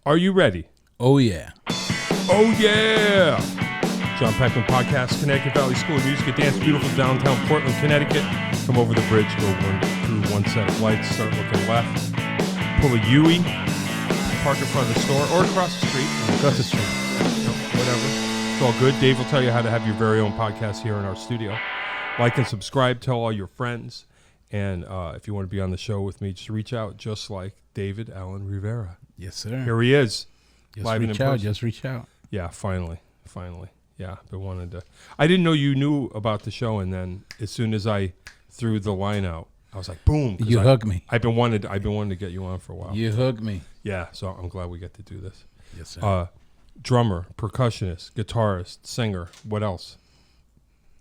Are you ready? Oh, yeah. Oh, yeah. John Peckman Podcast, Connecticut Valley School of Music and Dance, beautiful downtown Portland, Connecticut. Come over the bridge, go through one set of lights, start looking left, pull a Yui, park in front of the store, or across the street. Across the street. Whatever. It's all good. Dave will tell you how to have your very own podcast here in our studio. Like and subscribe, tell all your friends. And if you want to be on the show with me, just reach out, just like David Allan Rivera. Yes, sir. Here he is. Just reach out. Yeah, finally. Yeah, been wanting to. I didn't know you knew about the show, and then as soon as I threw the line out, I was like, boom. You hooked me. I've been wanting to get you on for a while. You hooked me. Yeah, so I'm glad we get to do this. Yes, sir. Drummer, percussionist, guitarist, singer. What else?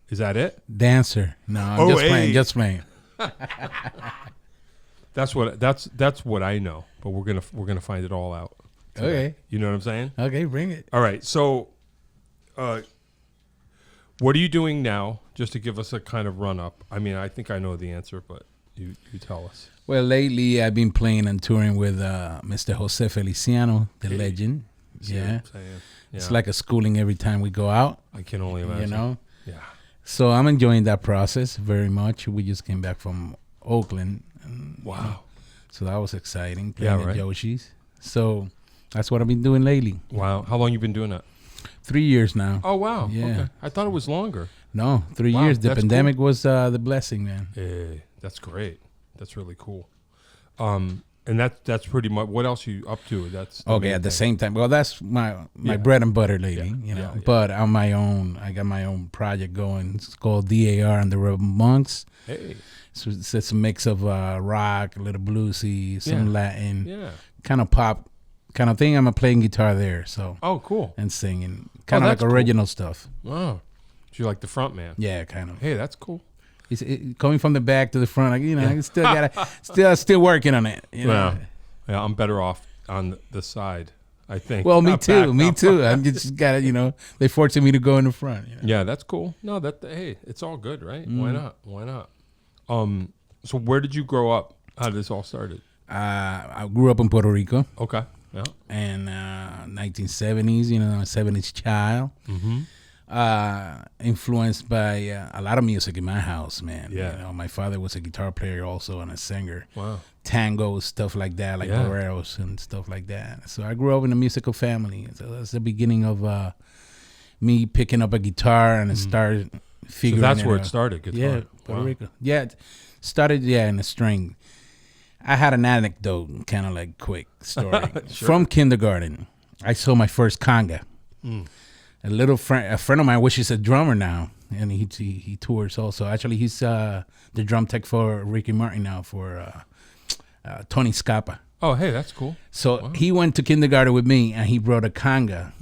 Is that it? Dancer. No, I'm just playing. That's what I know, but we're gonna find it all out today. Okay. You know what I'm saying? Okay, bring it. All right. So, what are you doing now? Just to give us a kind of run up. I mean, I think I know the answer, but you tell us. Well, lately I've been playing and touring with Mr. Jose Feliciano, the legend. Yeah. It's like a schooling every time we go out. I can only imagine. You know? Yeah. So I'm enjoying that process very much. We just came back from Oakland. And, wow. So that was exciting, playing right. at Yoshi's. So that's what I've been doing lately. Wow. How long you been doing that? 3 years now. Oh, wow. Yeah. Okay. I thought it was longer. No, 3 years. The pandemic was the blessing, man. Hey, that's great. That's really cool. And that's pretty much, what else are you up to? That's okay, at the same time. Well, that's my bread and butter lately, you know. Yeah. But on my own, I got my own project going. It's called DAR and the Rebel Monks. Hey. So it's a mix of rock, a little bluesy, some Latin, kind of pop kind of thing. I'm playing guitar there, so. Oh, cool. And singing, kind of like original stuff. Oh, so you're like the front man. Yeah, kind of. Hey, that's cool. It's coming from the back to the front, like, you know. I still gotta, still working on it. You know? Yeah, I'm better off on the side, I think. Well, me too. I'm just gotta, you know, they forcing me to go in the front. You know? Yeah, that's cool. No, hey, it's all good, right? Why not? So where did you grow up? How did this all started? I grew up in Puerto Rico. Okay. Yeah. And 1970s, you know, I'm a 70s child. Mm-hmm. Influenced by a lot of music in my house, man. Yeah. You know, my father was a guitar player also and a singer. Wow. Tangos, stuff like that, like boleros and stuff like that. So I grew up in a musical family. So that's the beginning of me picking up a guitar and started figuring. So that's where it started, guitar. Yeah, Puerto Rico. Yeah, it started in a string. I had an anecdote, kind of like quick story. Sure. From kindergarten, I saw my first conga. A friend of mine, which is a drummer now, and he tours also. Actually, he's the drum tech for Ricky Martin now for Tony Scapa. Oh, hey, that's cool. So he went to kindergarten with me, and he brought a conga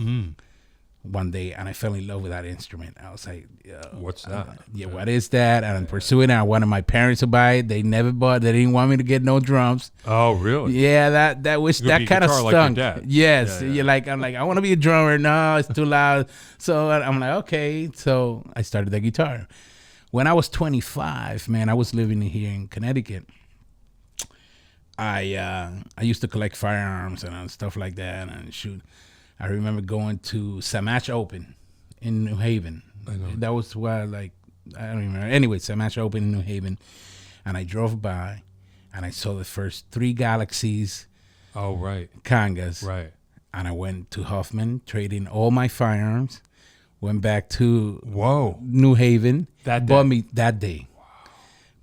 one day, and I fell in love with that instrument. I was like, what's that? What is that? And I'm pursuing it. I wanted my parents to buy it. They never bought. They didn't want me to get no drums. Oh, really? Yeah, that kind of stunk. Like yes, I'm like, I want to be a drummer. No, it's too loud. So I'm like, okay. So I started the guitar. When I was 25, man, I was living here in Connecticut. I used to collect firearms and stuff like that and shoot. I remember going to Samash Open in New Haven. I know. That was why, I don't remember. Anyway, Samash Open in New Haven. And I drove by, and I saw the first 3 Galaxies. Oh, right. Congas. Right. And I went to Huffman, traded all my firearms, went back to New Haven. That day. Wow.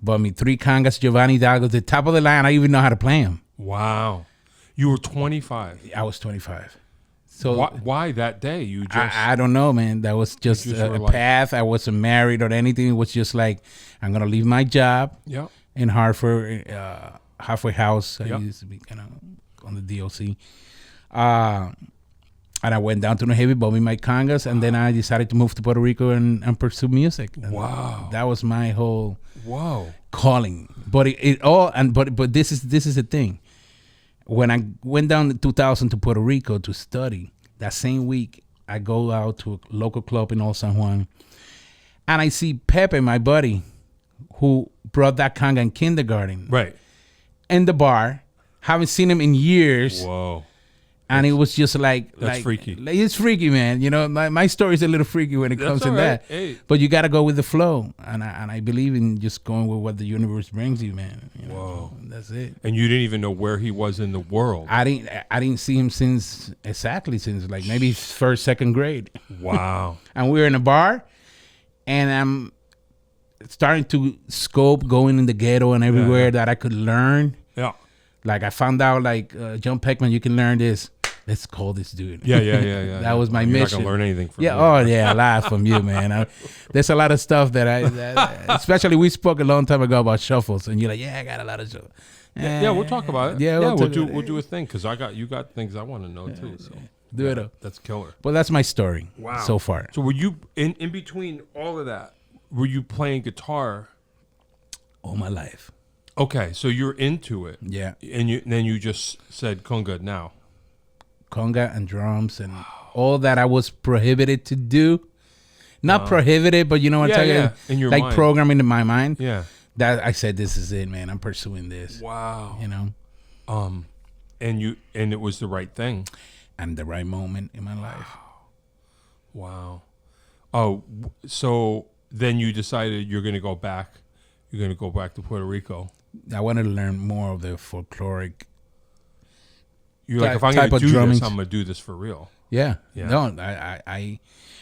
Bought me 3 Congas, Giovanni Dago, the top of the line. I even know how to play them. Wow. You were 25. I was 25. So why that day? You just I don't know, man. That was just a path. I wasn't married or anything. It was just like, I'm gonna leave my job in Hartford, halfway house. I used to be kind of on the DOC. And I went down to New Haven, bought me my congas, and then I decided to move to Puerto Rico and pursue music. And that was my whole calling. But but this is the thing. When I went down in 2000 to Puerto Rico to study, that same week, I go out to a local club in Old San Juan, and I see Pepe, my buddy, who brought that conga in kindergarten. Right. In the bar. Haven't seen him in years. Whoa. And it was just that's freaky. It's freaky, man. You know, my story is a little freaky when it comes to that. Hey. But you got to go with the flow, and I believe in just going with what the universe brings you, man. You know, whoa, that's it. And you didn't even know where he was in the world. I didn't see him since like maybe first, second grade. Wow. And we were in a bar, and I'm starting to scope going in the ghetto and everywhere that I could learn. Yeah. Like I found out, like John Peckman, you can learn this. Let's call this dude. Yeah. That was my mission. You're not gonna learn anything from me. Oh yeah, a lot from you, man. There's a lot of stuff that especially we spoke a long time ago about shuffles, and you're like, I got a lot of shuffles. Yeah, we'll talk about it. Yeah, we'll do a thing because you got things I want to know too. So do it up. That's killer. Well, that's my story. Wow. So far. So were you in between all of that? Were you playing guitar all my life? Okay, so you're into it. Yeah. And then you just said conga now. Conga and drums and all that I was prohibited to do. Not prohibited, but you know what I'm talking about? In your like mind. Programming in my mind. Yeah. That I said, this is it, man. I'm pursuing this. Wow. You know? And it was the right thing. And the right moment in my life. Wow. Oh, so then you decided you're going to go back. You're going to go back to Puerto Rico. I wanted to learn more of the folkloric. You're like, if I'm going to do this, I'm going to do this for real. Yeah. No, I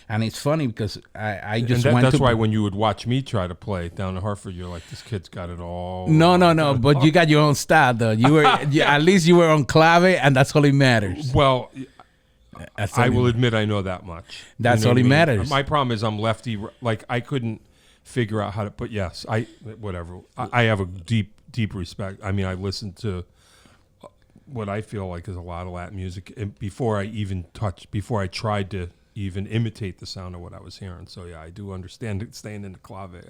and it's funny because I just went that's why when you would watch me try to play down in Hartford, you're like, this kid's got it all. No. But you got your own style, though. You were at least you were on clave, and that's all it matters. Well, I will admit I know that much. That's all it matters. My problem is I'm lefty. Like I couldn't figure out how to. But yes, I have a deep respect. I mean, I listen to what I feel like is a lot of Latin music, and before I tried to even imitate the sound of what I was hearing. So yeah, I do understand it staying in the clave.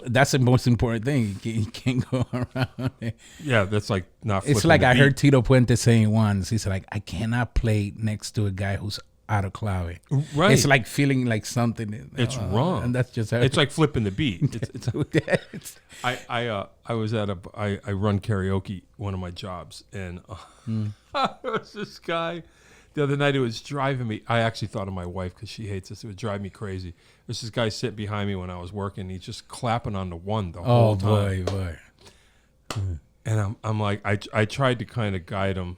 That's the most important thing. You can't go around it. Yeah, that's like not. It's like I heard Tito Puente saying once. He's like, I cannot play next to a guy who's out of clave. Right. It's like feeling like something. It's wrong, and that's just. It's like flipping the beat. I was at I run karaoke, one of my jobs, and there was this guy. The other night, it was driving me. I actually thought of my wife because she hates this. It would drive me crazy. There's this guy sitting behind me when I was working. He's just clapping on the one the whole time. Oh, boy. And I'm like, I tried to kind of guide him.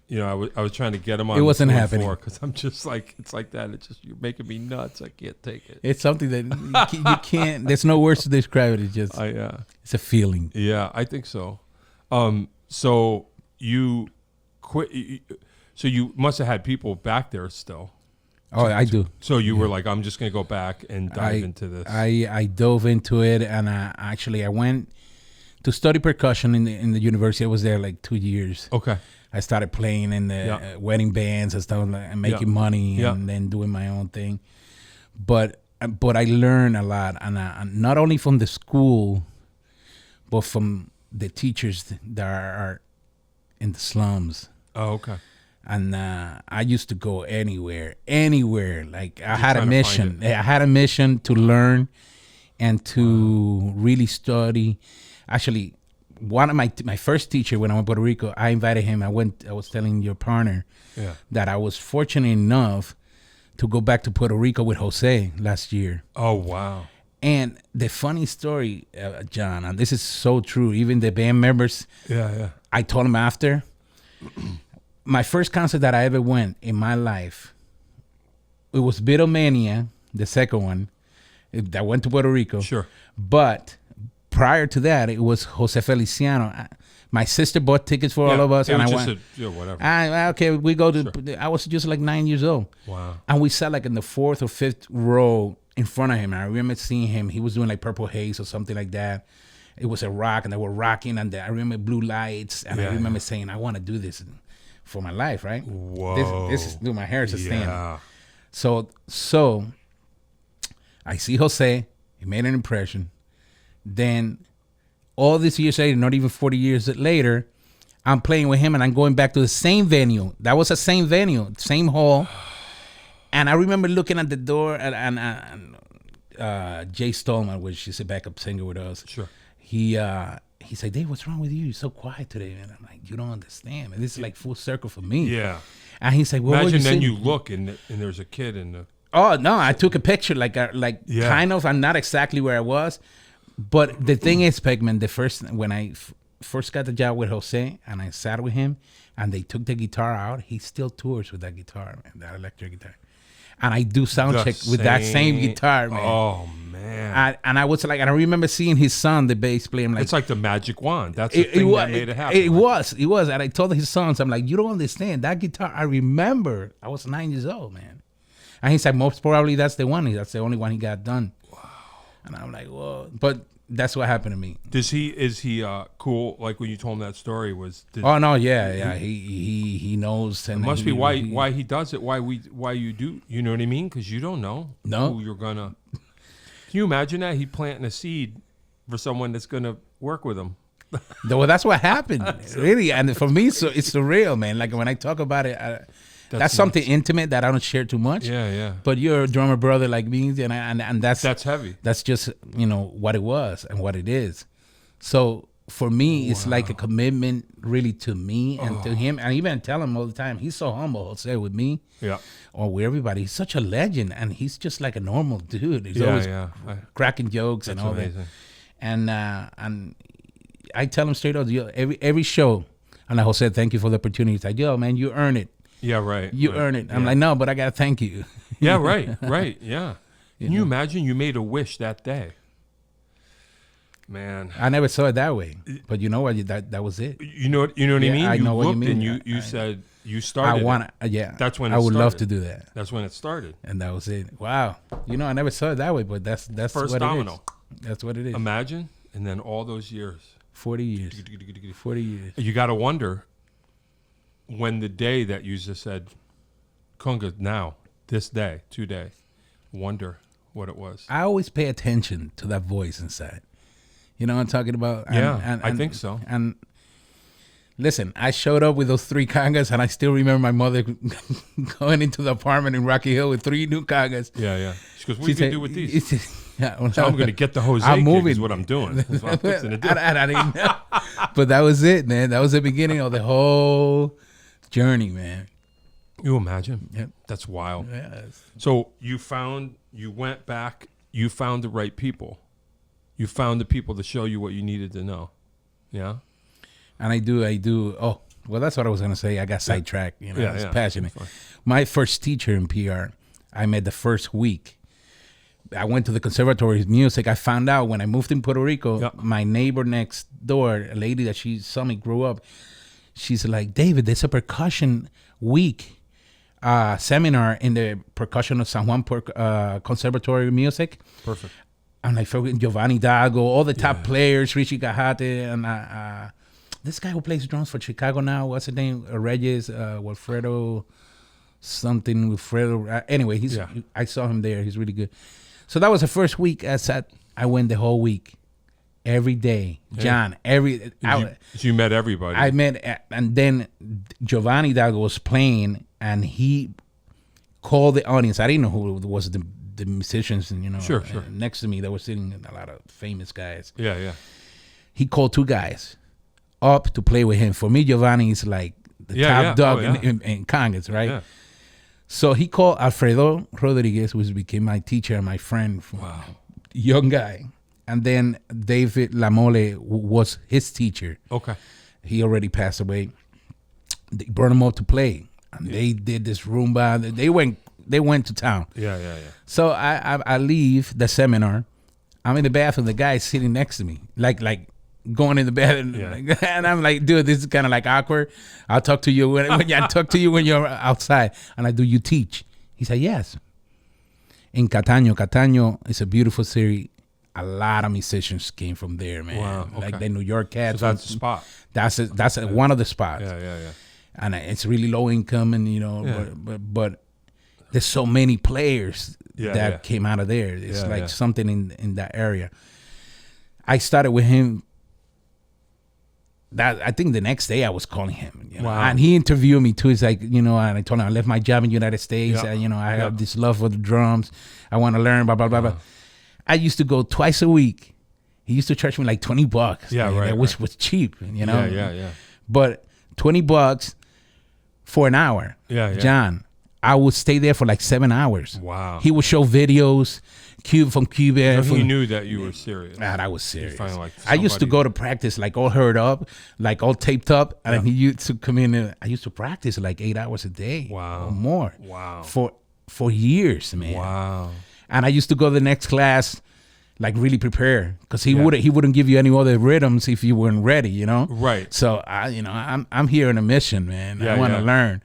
You know, I was trying to get him on. It wasn't happening. Because I'm just like, it's like that. It's just, you're making me nuts. I can't take it. It's something that you can't, there's no words to describe it. It's just, it's a feeling. Yeah, I think so. So you quit. So you must have had people back there still. Oh, I do. So you were like, I'm just going to go back and dive into this. I dove into it, and I went to study percussion in the university. I was there like 2 years. Okay. I started playing in the wedding bands and stuff, and making money, and then doing my own thing. But I learned a lot, and not only from the school, but from the teachers that are in the slums. Oh, okay. And I used to go anywhere. Like I had a mission. I had a mission to learn and to really study. Actually, one of my first teacher when I went to Puerto Rico, I invited him. I was telling your partner that I was fortunate enough to go back to Puerto Rico with Jose last year. Oh, wow. And the funny story, John, and this is so true, even the band members, I told him after, my first concert that I ever went in my life, it was Beatlemania, the second one, that went to Puerto Rico. Sure. But prior to that, it was Jose Feliciano. My sister bought tickets for all of us, and I went. Whatever. We go to. Sure. I was just like 9 years old. Wow. And we sat like in the 4th or 5th row in front of him. And I remember seeing him. He was doing like Purple Haze or something like that. It was a rock, and they were rocking, and I remember blue lights, and I remember saying, "I want to do this for my life, right?" Whoa. This is my hair is a stand. So I see Jose. He made an impression. Then all these years later, not even 40 years later, I'm playing with him, and I'm going back to the same venue. That was the same venue, same hall. And I remember looking at the door, and Jay Stallman, which is a backup singer with us. Sure. He he's like, Dave, what's wrong with you? You're so quiet today, man. I'm like, you don't understand, man. This is like full circle for me. Yeah. And he's like, well, imagine then you look and there's a kid in the. Oh no, I took a picture kind of. I'm not exactly where I was, but the thing is, Peckman, when I first got the job with Jose and I sat with him and they took the guitar out, he still tours with that guitar, man, that electric guitar. And I do sound check with that same guitar, man. Oh man! And I was like, and I remember seeing his son, the bass player. I'm like, it's like the magic wand. That's the thing that made it happen. It was. And I told his sons, I'm like, you don't understand that guitar. I remember I was 9 years old, man. And he said, most probably that's the one. That's the only one he got done. Wow. And I'm like, whoa. But that's what happened to me. Is he cool? Like when you told him that story oh no, yeah. He knows. And it must be why he does it. Why you do? You know what I mean? Because you don't know who you're gonna. Can you imagine that he planting a seed for someone that's gonna work with him? Well, that's what happened, really. And for me, so it's surreal, man. Like when I talk about it, that's something intimate that I don't share too much. Yeah. But you're a drummer brother like me, and that's heavy. That's just what it was and what it is. So for me, it's like a commitment, really, to me and to him. And I even tell him all the time, he's so humble. Jose with me, or with everybody. He's such a legend, and he's just like a normal dude. He's always cracking jokes and all amazing. That. And I tell him straight out, every show, and Jose, thank you for the opportunity. He's like, yo, man, you earn it. Yeah, right. You earn it. I'm like, no, but I got to thank you. Yeah, right. Yeah. Can you imagine you made a wish that day? Man. I never saw it that way. But you know what? That was it. You know what I mean? I know what you mean. And you said you started. That's when I would love to do that. That's when it started. And that was it. Wow. I never saw it that way, but that's first what domino. It is. That's what it is. Imagine. And then all those years. 40 years. 40 years. You got to wonder when the day that you just said, Kunga, now, this day, today, wonder what it was. I always pay attention to that voice inside. You know what I'm talking about? And I think so. And listen, I showed up with those 3 congas, and I still remember my mother going into the apartment in Rocky Hill with 3 new congas. Yeah. She goes, what are you going to do with these? So I'm going to get the Jose I'm moving. Gig is what I'm doing. That's what I'm fixing to do. I didn't know. But that was it, man. That was the beginning of the whole journey, man. You imagine? Yep. That's wild. Yes. So you went back, you found the right people. You found the people to show you what you needed to know. Yeah? And I do. Oh, well, that's what I was going to say. I got sidetracked. I was passionate. My first teacher in PR, I met the first week. I went to the Conservatory of Music. I found out when I moved in Puerto Rico, my neighbor next door, a lady that she saw me grow up, she's like, David, there's a percussion week seminar in the percussion of San Juan Conservatory of Music. Perfect. I'm like, Giovanni Dago, all the top players, Richie Gajate, and this guy who plays drums for Chicago now, what's his name? Reyes, Wilfredo something, Wilfredo. Anyway, I saw him there. He's really good. So that was the first week I went the whole week. Every day, John. You met everybody. I met, and then Giovanni Dago was playing, and he called the audience. I didn't know who was the musicians, and sure. Next to me, there were sitting a lot of famous guys. Yeah. He called 2 guys up to play with him. For me, Giovanni is like the top dog in congas, right? Yeah. So he called Alfredo Rodriguez, which became my teacher and my friend. Wow. Young guy. And then David Lamole was his teacher. Okay. He already passed away. They brought him up to play. And they did this Roomba. They went to town. Yeah. So I leave the seminar. I'm in the bathroom. The guy is sitting next to me. Like going in the bathroom. Yeah. And I'm like, dude, this is kind of like awkward. I'll talk to you when I talk to you when you're outside. And I do, you teach? He said, yes. In Cataño is a beautiful city. A lot of musicians came from there, man. Wow, okay. Like the New York Cats. So that's the spot. That's one of the spots. Yeah. And it's really low income, and but there's so many players that came out of there. It's something in that area. I started with him. I think the next day I was calling him. Wow. And he interviewed me too. He's like, and I told him I left my job in the United States. And, I have this love for the drums. I want to learn, blah, blah, blah, blah. I used to go twice a week He used to charge me like $20. Yeah, man, right. Which was cheap, you know. Yeah. But $20 for an hour. Yeah. John, I would stay there for like 7 hours. Wow. He would show videos, from Cuba. So he knew that you were serious. God, I was serious. Like I used to go to practice like all hurt up, like all taped up, and he used to come in. And I used to practice like 8 hours a day. Wow. Or more. Wow. For years, man. Wow. And I used to go to the next class, like really prepare, because he wouldn't give you any other rhythms if you weren't ready, you know. Right. So I'm here on a mission, man. I want to learn.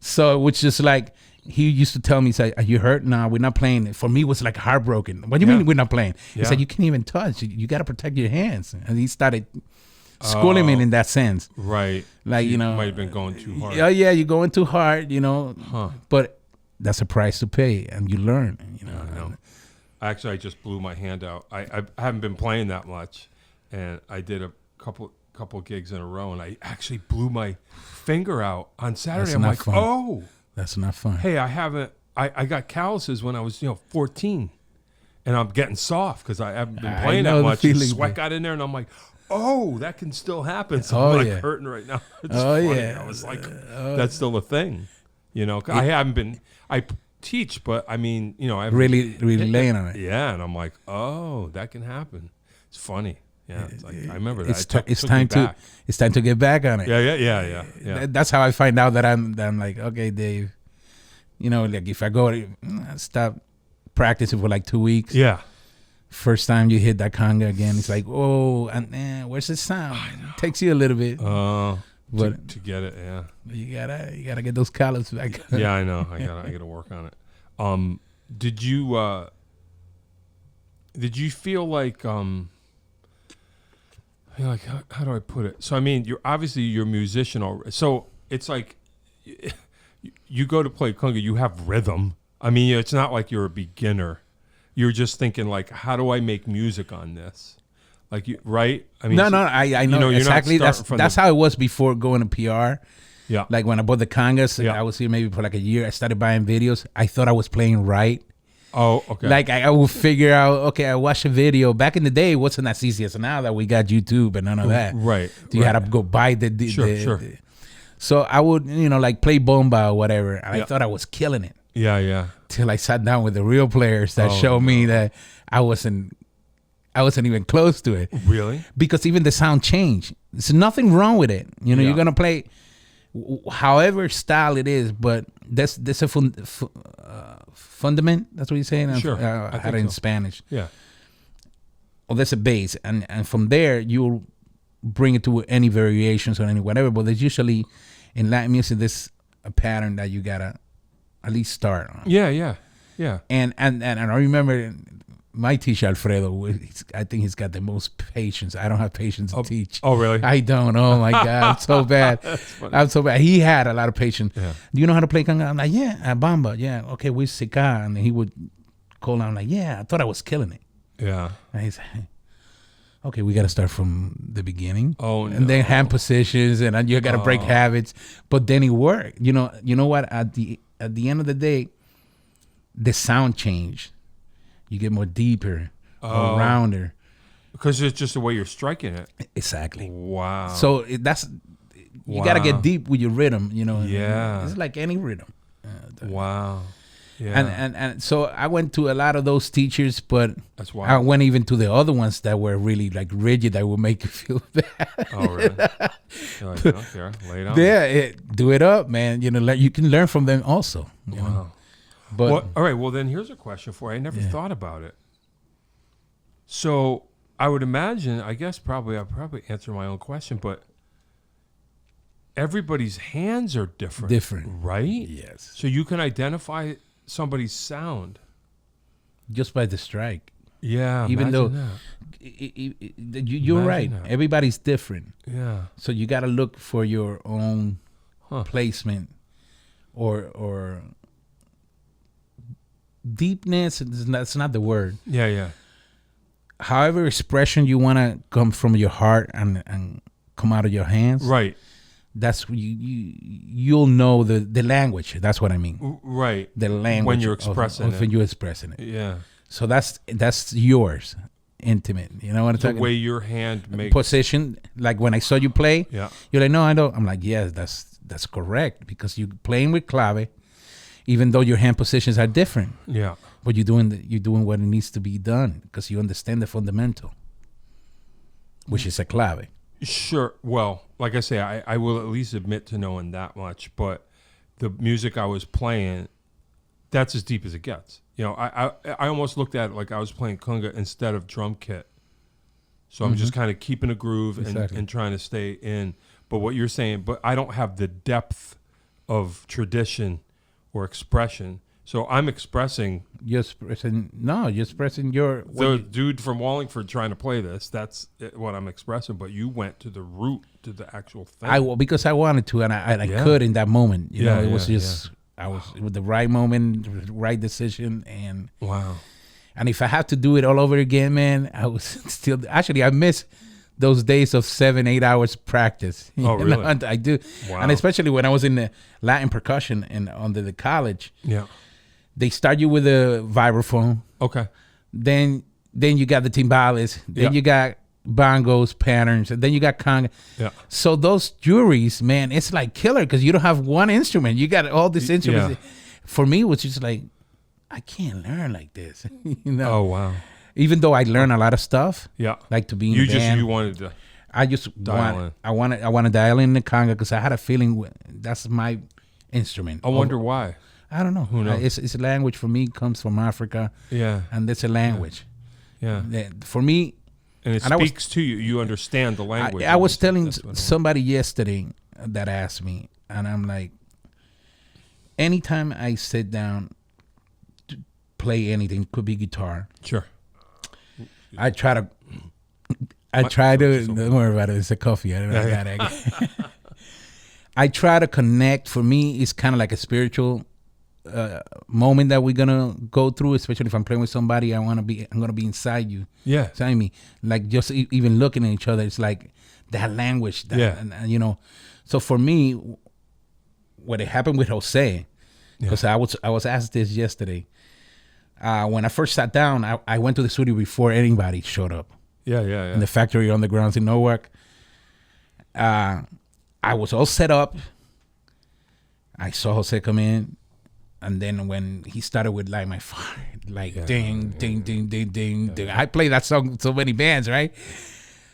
So it was just like he used to tell me, "Say, are you hurt? No, we're not playing." For me, it was like heartbroken. What do you mean we're not playing? He said, "You can't even touch. You got to protect your hands." And he started schooling me in that sense. Right. Like you might have been going too hard. Yeah, you're going too hard, you know. But that's a price to pay, and you learn. You know. I know. Actually, I just blew my hand out. I haven't been playing that much, and I did a couple gigs in a row, and I actually blew my finger out on Saturday. I'm like, oh, that's not fun. Hey, I got calluses when I was 14, and I'm getting soft because I haven't been playing that much. Sweat got in there, and I'm like, oh, that can still happen. So I'm like hurting right now. It's funny. I was like, that's still a thing, you know. I haven't been. I teach, but I mean, I really laying on it. Yeah, and I'm like, oh, that can happen. It's funny. Yeah, it's like I remember that. It's time to get back on it. Yeah. That's how I find out that I'm like, okay, Dave. Like if I go stop practicing for like 2 weeks. Yeah. First time you hit that conga again, it's like, oh, and where's the sound? It takes you a little bit. But to get it, yeah. You gotta get those callus back. Yeah, I know. I gotta work on it. Did you feel like how do I put it? So I mean, you're a musician already. So it's like you go to play conga, you have rhythm. I mean, it's not like you're a beginner. You're just thinking like, how do I make music on this? Like you, right? I mean, I know exactly. That's how it was before going to PR. Yeah. Like when I bought the congas, I was here maybe for like a year. I started buying videos. I thought I was playing right. Oh, okay. Like I would figure out, okay, I watched a video. Back in the day, it wasn't as easy as now that we got YouTube and none of that. Right. You had to go buy the Sure. So I would, like play bomba or whatever. And I thought I was killing it. Yeah. Till I sat down with the real players that showed me that I wasn't even close to it. Really? Because even the sound changed. There's nothing wrong with it. You're gonna play however style it is, but there's a fundament. That's what you're saying. Sure. I had it in Spanish. Yeah. Well, there's a bass, and from there you'll bring it to any variations or any whatever. But there's usually in Latin music there's a pattern that you gotta at least start on. Yeah. And I remember my teacher Alfredo. I think he's got the most patience. I don't have patience to teach. Oh, really? I don't. Oh my God, I'm so bad. I'm so bad. He had a lot of patience. Yeah. Do you know how to play conga? I'm like, yeah, bamba. Yeah, okay, we sika, and he would call out like, yeah, I thought I was killing it. Yeah. And he's like, okay, we got to start from the beginning. Oh, and then hand positions, and you got to break habits. But then it worked. You know what? At the end of the day, the sound changed. You get more deeper, more rounder. Because it's just the way you're striking it. Exactly. Wow. So you got to get deep with your rhythm. Yeah. It's like any rhythm. Wow. Yeah. And so I went to a lot of those teachers, but that's wild. I went even to the other ones that were really like rigid, that would make you feel bad. Oh, really? You're like, okay, lay it on. Yeah, do it up, man. You can learn from them also. You know? But all right. Well, then here's a question for you. I never thought about it. So I would imagine, I'll probably answer my own question, but everybody's hands are different. Right? Yes. So you can identify somebody's sound just by the strike. Yeah. Even though you're right. That. Everybody's different. Yeah. So you got to look for your own placement or deepness. That's not the word. Yeah. However expression you want to come from your heart and come out of your hands. Right. That's you'll know the language. That's what I mean. Right. The language when you're expressing when you're expressing it. Yeah. So that's yours. intimate. You know what I'm talking? The way your hand makes position. Like when I saw you play, you're like, no, I don't. I'm like, yes, that's correct, because you're playing with clave, even though your hand positions are different. Yeah. But you're doing what it needs to be done because you understand the fundamental, which is a clave. Sure. Well, like I say, I will at least admit to knowing that much. But the music I was playing, that's as deep as it gets. You know, I almost looked at it like I was playing conga instead of drum kit. So I'm just kind of keeping a groove and trying to stay in. But what you're saying, but I don't have the depth of tradition or expression. So I'm expressing. You're expressing your. The dude from Wallingford trying to play this. That's what I'm expressing. But you went to the root, to the actual thing. Because I wanted to, and I could in that moment. You know, it was just I was with the right moment, right decision, and wow. And if I have to do it all over again, man, I was still actually I miss those days of 7-8 hours practice. Oh, really? I do, and especially when I was in the Latin percussion and under the college. Yeah. They start you with a vibraphone. Okay. Then you got the timbales. Then you got bongos, patterns, and then you got conga. Yeah. So those juries, man, it's like killer because you don't have one instrument. You got all these instruments. Yeah. For me, it was just like, I can't learn like this. You know? Oh, wow. Even though I learned a lot of stuff. Yeah. Like to be in the band. You wanted to. I just want to dial in the conga because I had a feeling that's my instrument. I wonder why. I don't know. Who knows? It's a language for me. Comes from Africa. Yeah, and it's a language. Yeah. For me, and it speaks to you. You understand the language. I was telling somebody yesterday that asked me, and I'm like, anytime I sit down to play anything, could be guitar. Sure. I try to. Don't worry about it. It's a coffee. I try to connect. For me, it's kind of like a spiritual moment that we're gonna go through, especially if I'm playing with somebody. I'm gonna be inside you, inside me. Like just even looking at each other, it's like that language. And, you know. So for me, what it happened with Jose, because I was asked this yesterday. When I first sat down, I went to the studio before anybody showed up. Yeah. In the factory on the grounds in Newark. I was all set up. I saw Jose come in. And then when he started with Light My Fire, ding, ding, ding, ding, ding, ding. I play that song so many bands, right?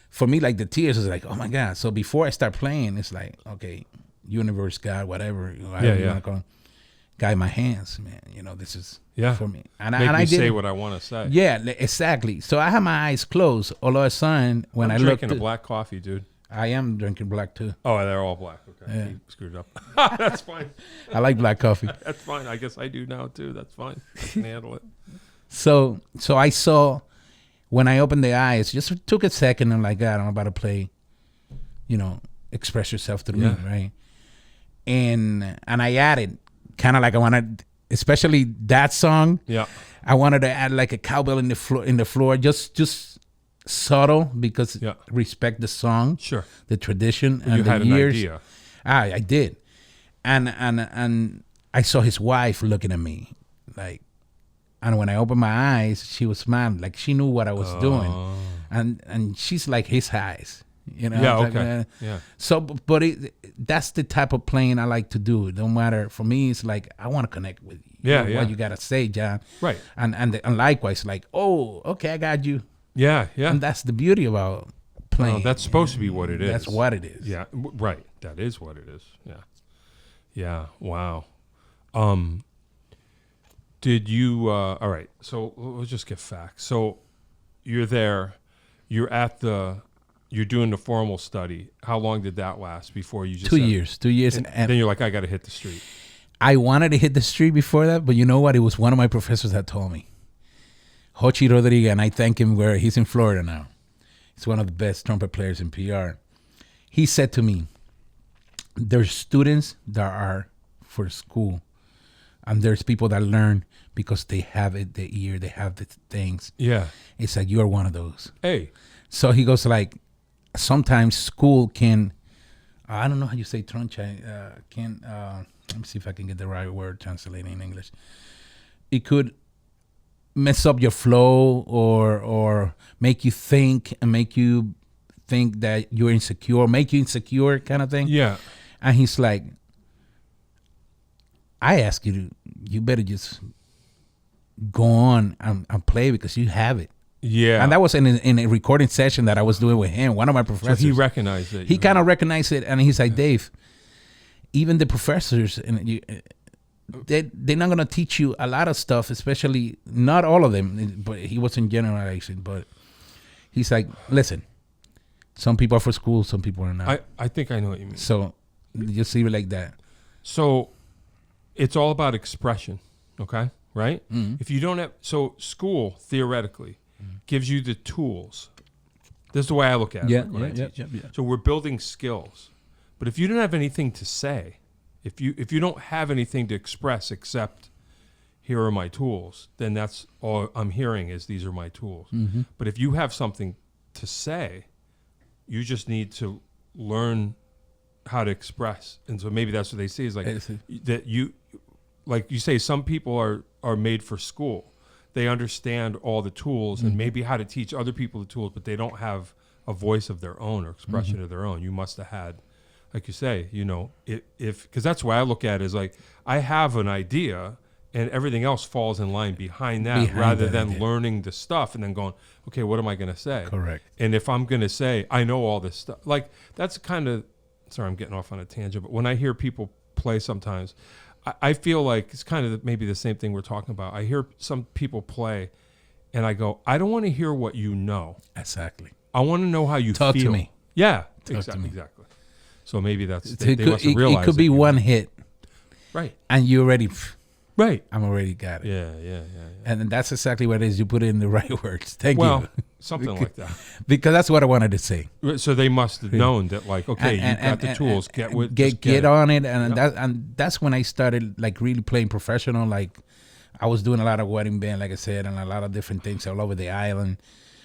For me, like the tears was like, oh my God. So before I start playing, it's like, okay, universe, God, whatever. You want to call him, guide my hands, man. You know, this is for me. And I say what I want to say. Yeah, exactly. So I had my eyes closed. All of a sudden, when I looked. I'm drinking a black coffee, dude. I am drinking black too. Oh, they're all black. Okay, yeah. You screwed up. That's fine. I like black coffee. That's fine. I guess I do now too. That's fine. I can handle it. So I saw when I opened the eyes. Just took a second. I'm like, God, I'm about to play. You know, express yourself through me, right? And I added kind of like I wanted, especially that song. Yeah. I wanted to add like a cowbell in the floor, just subtle because respect the song, sure, the tradition, and you had the years. An idea. I did, and I saw his wife looking at me, like, and when I opened my eyes, she was smiling, like she knew what I was doing, and she's like his eyes, you know. Yeah, okay, like, yeah. So, but that's the type of playing I like to do. No matter, for me, it's like I want to connect with you. Yeah, what you gotta say, John. Right. And likewise, like, oh, okay, I got you. Yeah. And that's the beauty about playing. That's supposed to be what it is. That's what it is. Yeah, right. That is what it is. Yeah. Yeah. Wow. Did you? All right. So let's just get facts. So you're there. You're doing the formal study. How long did that last before you just? 2 years. 2 years. And then you're like, I got to hit the street. I wanted to hit the street before that, but you know what? It was one of my professors that told me. Hochi Rodriguez, and I thank him where he's in Florida now. He's one of the best trumpet players in PR. He said to me, there's students that are for school, and there's people that learn because they have it, the ear, they have the things. Yeah. It's like, you're one of those. Hey. So he goes like, sometimes school can, I don't know how you say troncha, let me see if I can get the right word translating in English. It could mess up your flow or make you think and make you think that you're insecure, make you insecure kind of thing. Yeah. And he's like, I ask you better just go on and play because you have it. Yeah. And that was in a recording session that I was doing with him, one of my professors. So he recognized it. He kind of recognized it, and he's like, Dave, even the professors, they're not going to teach you a lot of stuff, especially not all of them, but he wasn't generalizing. But he's like, listen, some people are for school, some people are not. I think I know what you mean. So just leave it like that. So it's all about expression, okay? Right? Mm-hmm. If you don't have, so school theoretically gives you the tools. This is the way I look at it. Yeah. So we're building skills, but if you don't have anything to say, if you don't have anything to express except here are my tools, then that's all I'm hearing is these are my tools. Mm-hmm. But if you have something to say, you just need to learn how to express. And so maybe that's what they see is like that you, like you say, some people are made for school. They understand all the tools and maybe how to teach other people the tools, but they don't have a voice of their own or expression of their own. You must have had, like you say, because that's the way I look at it is like, I have an idea and everything else falls in line behind that rather than learning the stuff and then going, okay, what am I going to say? Correct. And if I'm going to say, I know all this stuff, like that's kind of, sorry, I'm getting off on a tangent, but when I hear people play sometimes, I feel like it's kind of maybe the same thing we're talking about. I hear some people play and I go, I don't want to hear what you know. Exactly. I want to know how you feel. Talk to me. Yeah, Talk to me. Exactly. So maybe that's, they must have realized it could be one hit. Right. And you already, right. I'm already got it. Yeah. And that's exactly what it is. You put it in the right words. Thank you. Well, something like that. Because that's what I wanted to say. So they must have known that, like, okay, you've got the tools. Get on it, and that's when I started like really playing professional. Like I was doing a lot of wedding band, like I said, and a lot of different things all over the island,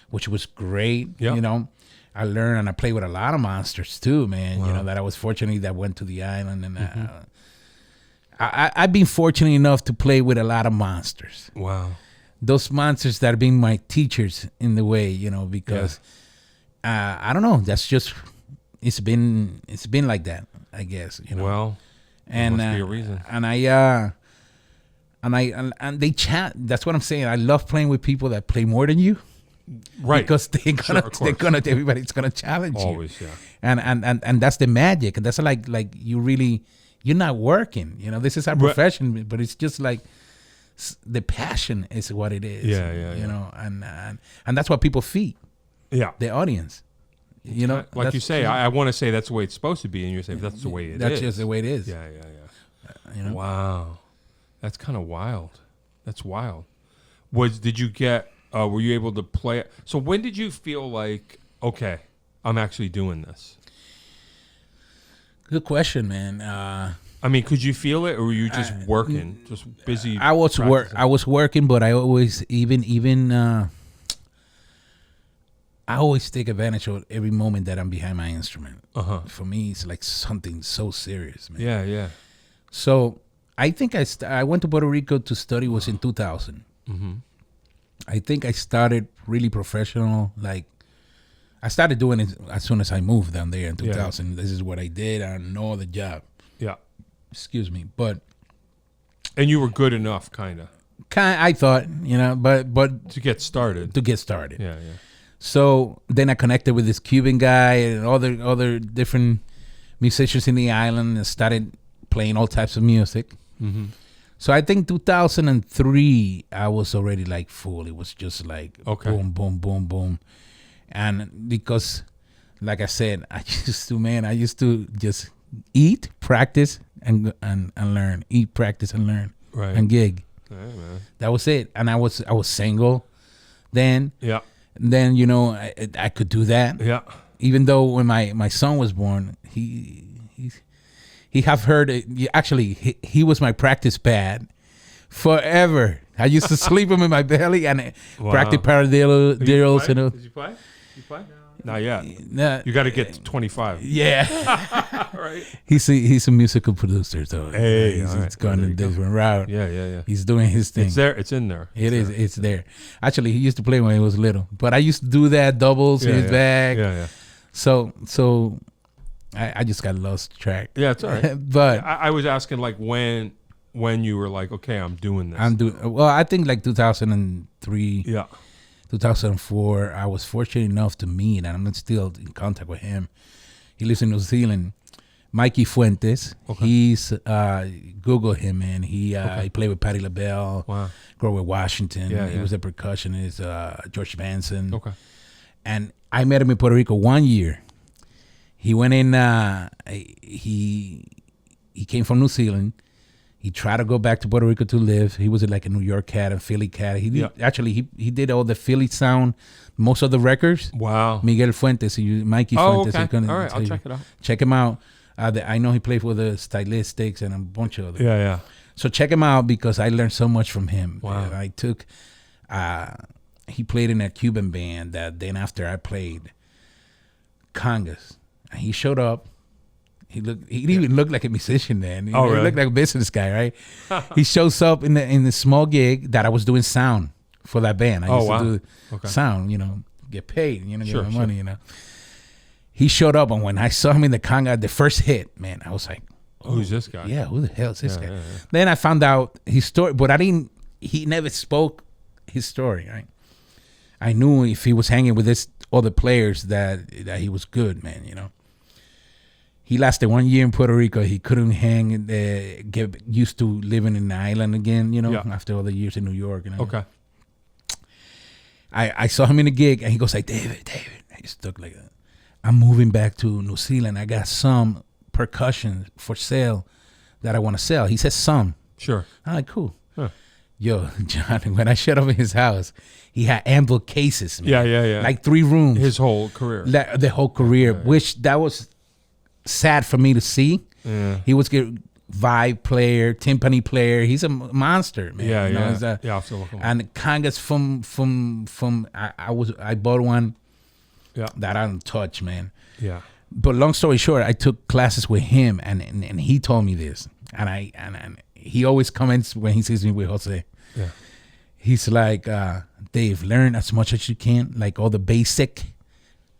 which was great. Yeah. I learned and I played with a lot of monsters too, man. Wow. That I was fortunate that went to the island, and I've been fortunate enough to play with a lot of monsters. Wow. Those monsters that have been my teachers in the way, because I don't know. That's just it's been like that, I guess. Well, and must be a reason. And they chat. That's what I'm saying. I love playing with people that play more than you, right? Because everybody's gonna challenge always, you. Yeah. And that's the magic. And that's like you're not working. This is our profession, but it's just like. The passion is what it is. Yeah. And that's what people feed. Yeah. The audience. Like you say, I want to say that's the way it's supposed to be, and you're saying that's the way it is. That's just the way it is. Yeah. Wow. That's kind of wild. That's wild. Did you get? Were you able to play it? So when did you feel like, okay, I'm actually doing this? Good question, man. I mean, could you feel it, or were you just working, just busy? I was working, but I always I always take advantage of every moment that I'm behind my instrument. For me, it's like something so serious, man. Yeah. So I think I went to Puerto Rico to study was in 2000. Mm-hmm. I think I started really professional. Like I started doing it as soon as I moved down there in 2000. This is what I did. I know the job. Yeah. Excuse me, and you were good enough, kind of. I thought, but to get started. Yeah. So then I connected with this Cuban guy and other different musicians in the island and started playing all types of music. Mm-hmm. So I think 2003, I was already like full. It was just like boom, boom, boom, boom, and because, like I said, I used to just eat, practice. And learn, eat, practice, and learn, right? And gig. Right, man. That was it. And I was single, then. Yeah. Then I could do that. Yeah. Even though when my son was born, he have heard it. Actually, he was my practice pad forever. I used to sleep him in my belly and practice paradiddles. Did you play? Not yet. You got to get to 25. Yeah. Right. He's a musical producer, though. Hey, he's gone a different route. Yeah. He's doing his thing. It's there. It's in there. It's there. Actually, he used to play when he was little, but I used to do that doubles in his bag. Yeah. So I just got lost track. Yeah, it's all right. But I was asking like when you were like, okay, I'm doing this. Well, I think like 2003. Yeah. 2004, I was fortunate enough to meet, and I'm still in contact with him. He lives in New Zealand. Mikey Fuentes. Okay. He's Google him, man. He played with Patti LaBelle. Wow. Grover Washington. Yeah, he was a percussionist. George Benson. Okay. And I met him in Puerto Rico 1 year. He went in. He came from New Zealand. He tried to go back to Puerto Rico to live. He was like a New York cat, a Philly cat. He did all the Philly sound, most of the records. Wow. Miguel Fuentes, Mikey Fuentes. Okay. All right, I'll check it out. Check him out. I know he played for the Stylistics and a bunch of others. Yeah. So check him out because I learned so much from him. Wow. I took. He played in a Cuban band that then after I played congas. And he showed up. He even looked like a musician then. He really? Looked like a business guy, right? He shows up in the small gig that I was doing sound for that band. I used to do sound, get paid, get my money, He showed up, and when I saw him in the conga, the first hit, man, I was like, who's this guy? Yeah, who the hell is this guy? Yeah. Then I found out his story, but he never spoke his story, right? I knew if he was hanging with this other players that he was good, man, He lasted 1 year in Puerto Rico. He couldn't hang, get used to living in the island again, after all the years in New York. Okay. I saw him in a gig, and he goes like, David. He stuck like that. I'm moving back to New Zealand. I got some percussion for sale that I want to sell. He says some. Sure. I'm like, cool. Huh. Yo, John, when I showed up in his house, he had ample cases, man. Yeah. Like 3 rooms. His whole career. The whole career, which that was sad for me to see. Yeah. He was a vibe player, timpani player. He's a monster, man. Yeah. I'll still look him up. And congas from I bought one that I don't touch, man. Yeah. But long story short, I took classes with him, and he told me this, and he always comments when he sees me with Jose. Yeah. He's like, Dave, learn as much as you can, like all the basic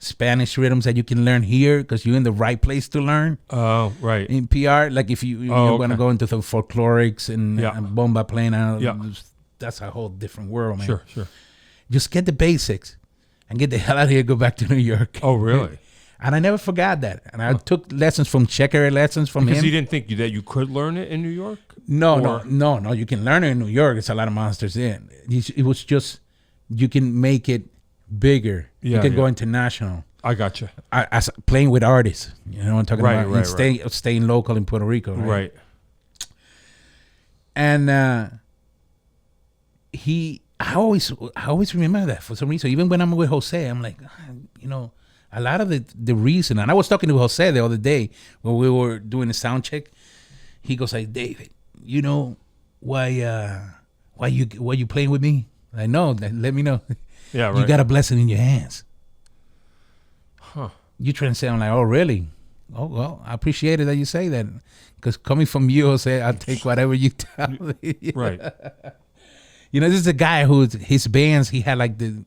Spanish rhythms that you can learn here because you're in the right place to learn. Oh, right. In PR, like if you want to go into the folklorics and bomba playing out, that's a whole different world, man. Sure. Just get the basics and get the hell out of here. Go back to New York. Oh, really? And I never forgot that. And I took lessons from checker lessons from him. Because he didn't think that you could learn it in New York? No. You can learn it in New York. It's a lot of monsters in. It was just you can make it bigger. You can go international. I got you. As playing with artists, what I'm talking about. Right. Staying local in Puerto Rico. Right. And I always remember that for some reason. Even when I'm with Jose, I'm like, a lot of the reason. And I was talking to Jose the other day when we were doing the sound check. He goes like, David, why you playing with me? I know. Let me know. Yeah, right. You got a blessing in your hands. Huh. You trying to say, I'm like, oh, really? Oh, well, I appreciate it that you say that. Because coming from you, Jose, I'll take whatever you tell me. Right. This is a guy his bands, he had like the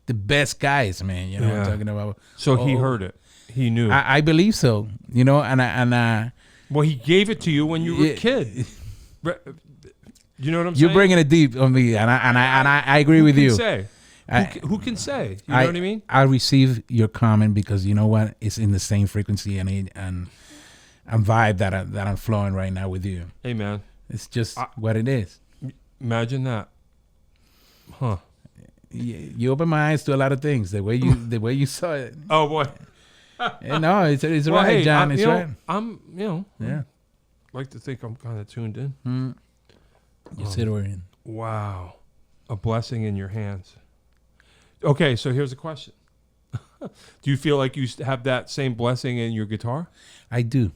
best guys, man. What I'm talking about. So he heard it. He knew. I believe so. Well, he gave it to you when you were a kid. You know what I'm saying? You're bringing it deep on me, and I agree with you. Who can say? You know what I mean? I receive your comment because you know what? It's in the same frequency and vibe that I'm flowing right now with you. Hey, man. It's just what it is. Imagine that. Huh. You open my eyes to a lot of things. The way you saw it. Oh boy. No, it's well, right, John. It's right. I'm like to think I'm kind of tuned in. You sit we're in. Wow, a blessing in your hands. Okay, so here's a question. Do you feel like you have that same blessing in your guitar? I do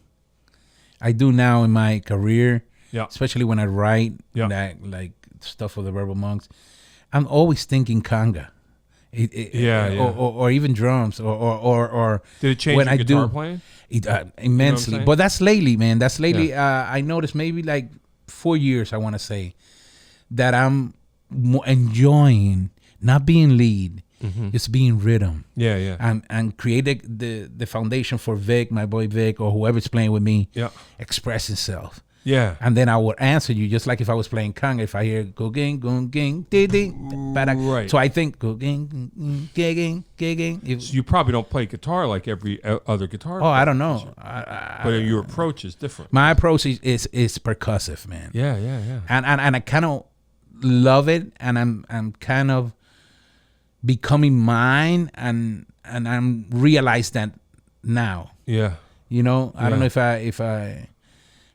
now in my career. Yeah. Especially when I write that like stuff for the Verbal Monks. I'm always thinking conga. or even drums, or did it change when your guitar playing? Immensely. You know, but that's lately, man. That's lately. I noticed maybe like 4 years, I want to say, that I'm enjoying not being lead, it's being rhythm. And create the foundation for Vic, my boy Vic, or whoever's playing with me, express himself. And then I would answer you just like if I was playing conga. If I hear go ging, ding, ding, right. So I think go ging, ging. So you probably don't play guitar like every other guitar. Oh, I don't know. But your approach is different. My approach is percussive, man. Yeah. And I kind of love it, and I'm kind of becoming mine, and I'm realized that now. Yeah. You know, I don't know if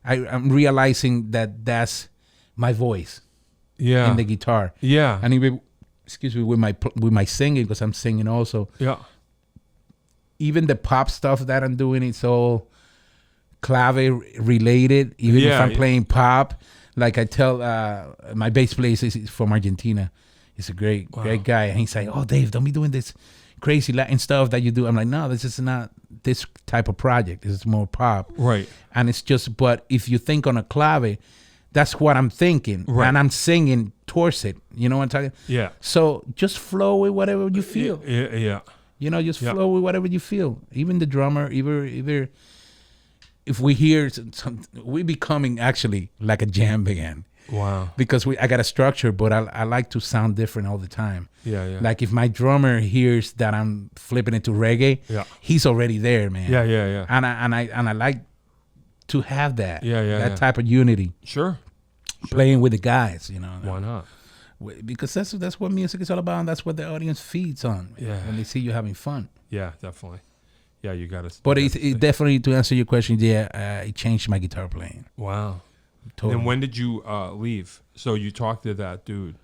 I'm realizing that that's my voice. In the guitar. And even, excuse me, with my singing, because I'm singing also. Even the pop stuff that I'm doing, it's all clave related. Even if I'm playing pop, like I tell my bass player is from Argentina. He's a great guy, and he's like, "Oh, Dave, don't be doing this crazy Latin stuff that you do." I'm like, "No, this is not this type of project. This is more pop." Right. And it's just, but if you think on a clave, that's what I'm thinking. Right. And I'm singing towards it. You know what I'm talking? Yeah. So just flow with whatever you feel. Yeah. You know, just flow with whatever you feel. Even the drummer, either if we hear we becoming actually like a jam band. Wow. Because I got a structure, but I like to sound different all the time. Yeah. Like if my drummer hears that I'm flipping into reggae, he's already there, man. Yeah. And I like to have that. That type of unity. Sure. Playing with the guys, you know. Why not? Because that's what music is all about, and that's what the audience feeds on. When they see you having fun. Yeah, definitely. Yeah, you got to. But it definitely, to answer your question, it changed my guitar playing. Wow. Totally. And when did you leave? So you talked to that dude,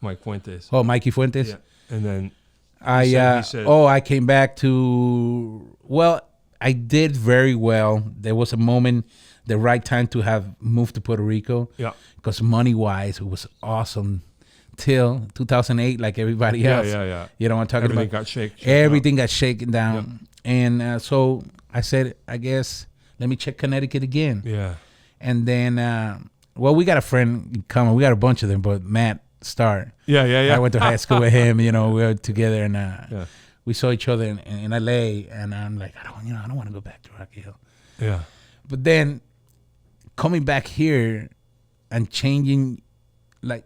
Mike Fuentes. Oh, Mikey Fuentes. Yeah. And then he said, I came back to. Well, I did very well. There was a moment, the right time to have moved to Puerto Rico. Yeah. Because money-wise, it was awesome. Till 2008, like everybody else. Yeah. You know what I'm talking Everything about? Got shaken. Everything got shaken down. Yeah. And so I said, I guess, let me check Connecticut again. Yeah. And then, we got a friend coming. We got a bunch of them, but Matt Starr. Yeah. I went to high school with him. You know, we were together, and we saw each other in LA. And I'm like, I don't want to go back to Rocky Hill. Yeah. But then coming back here and changing, like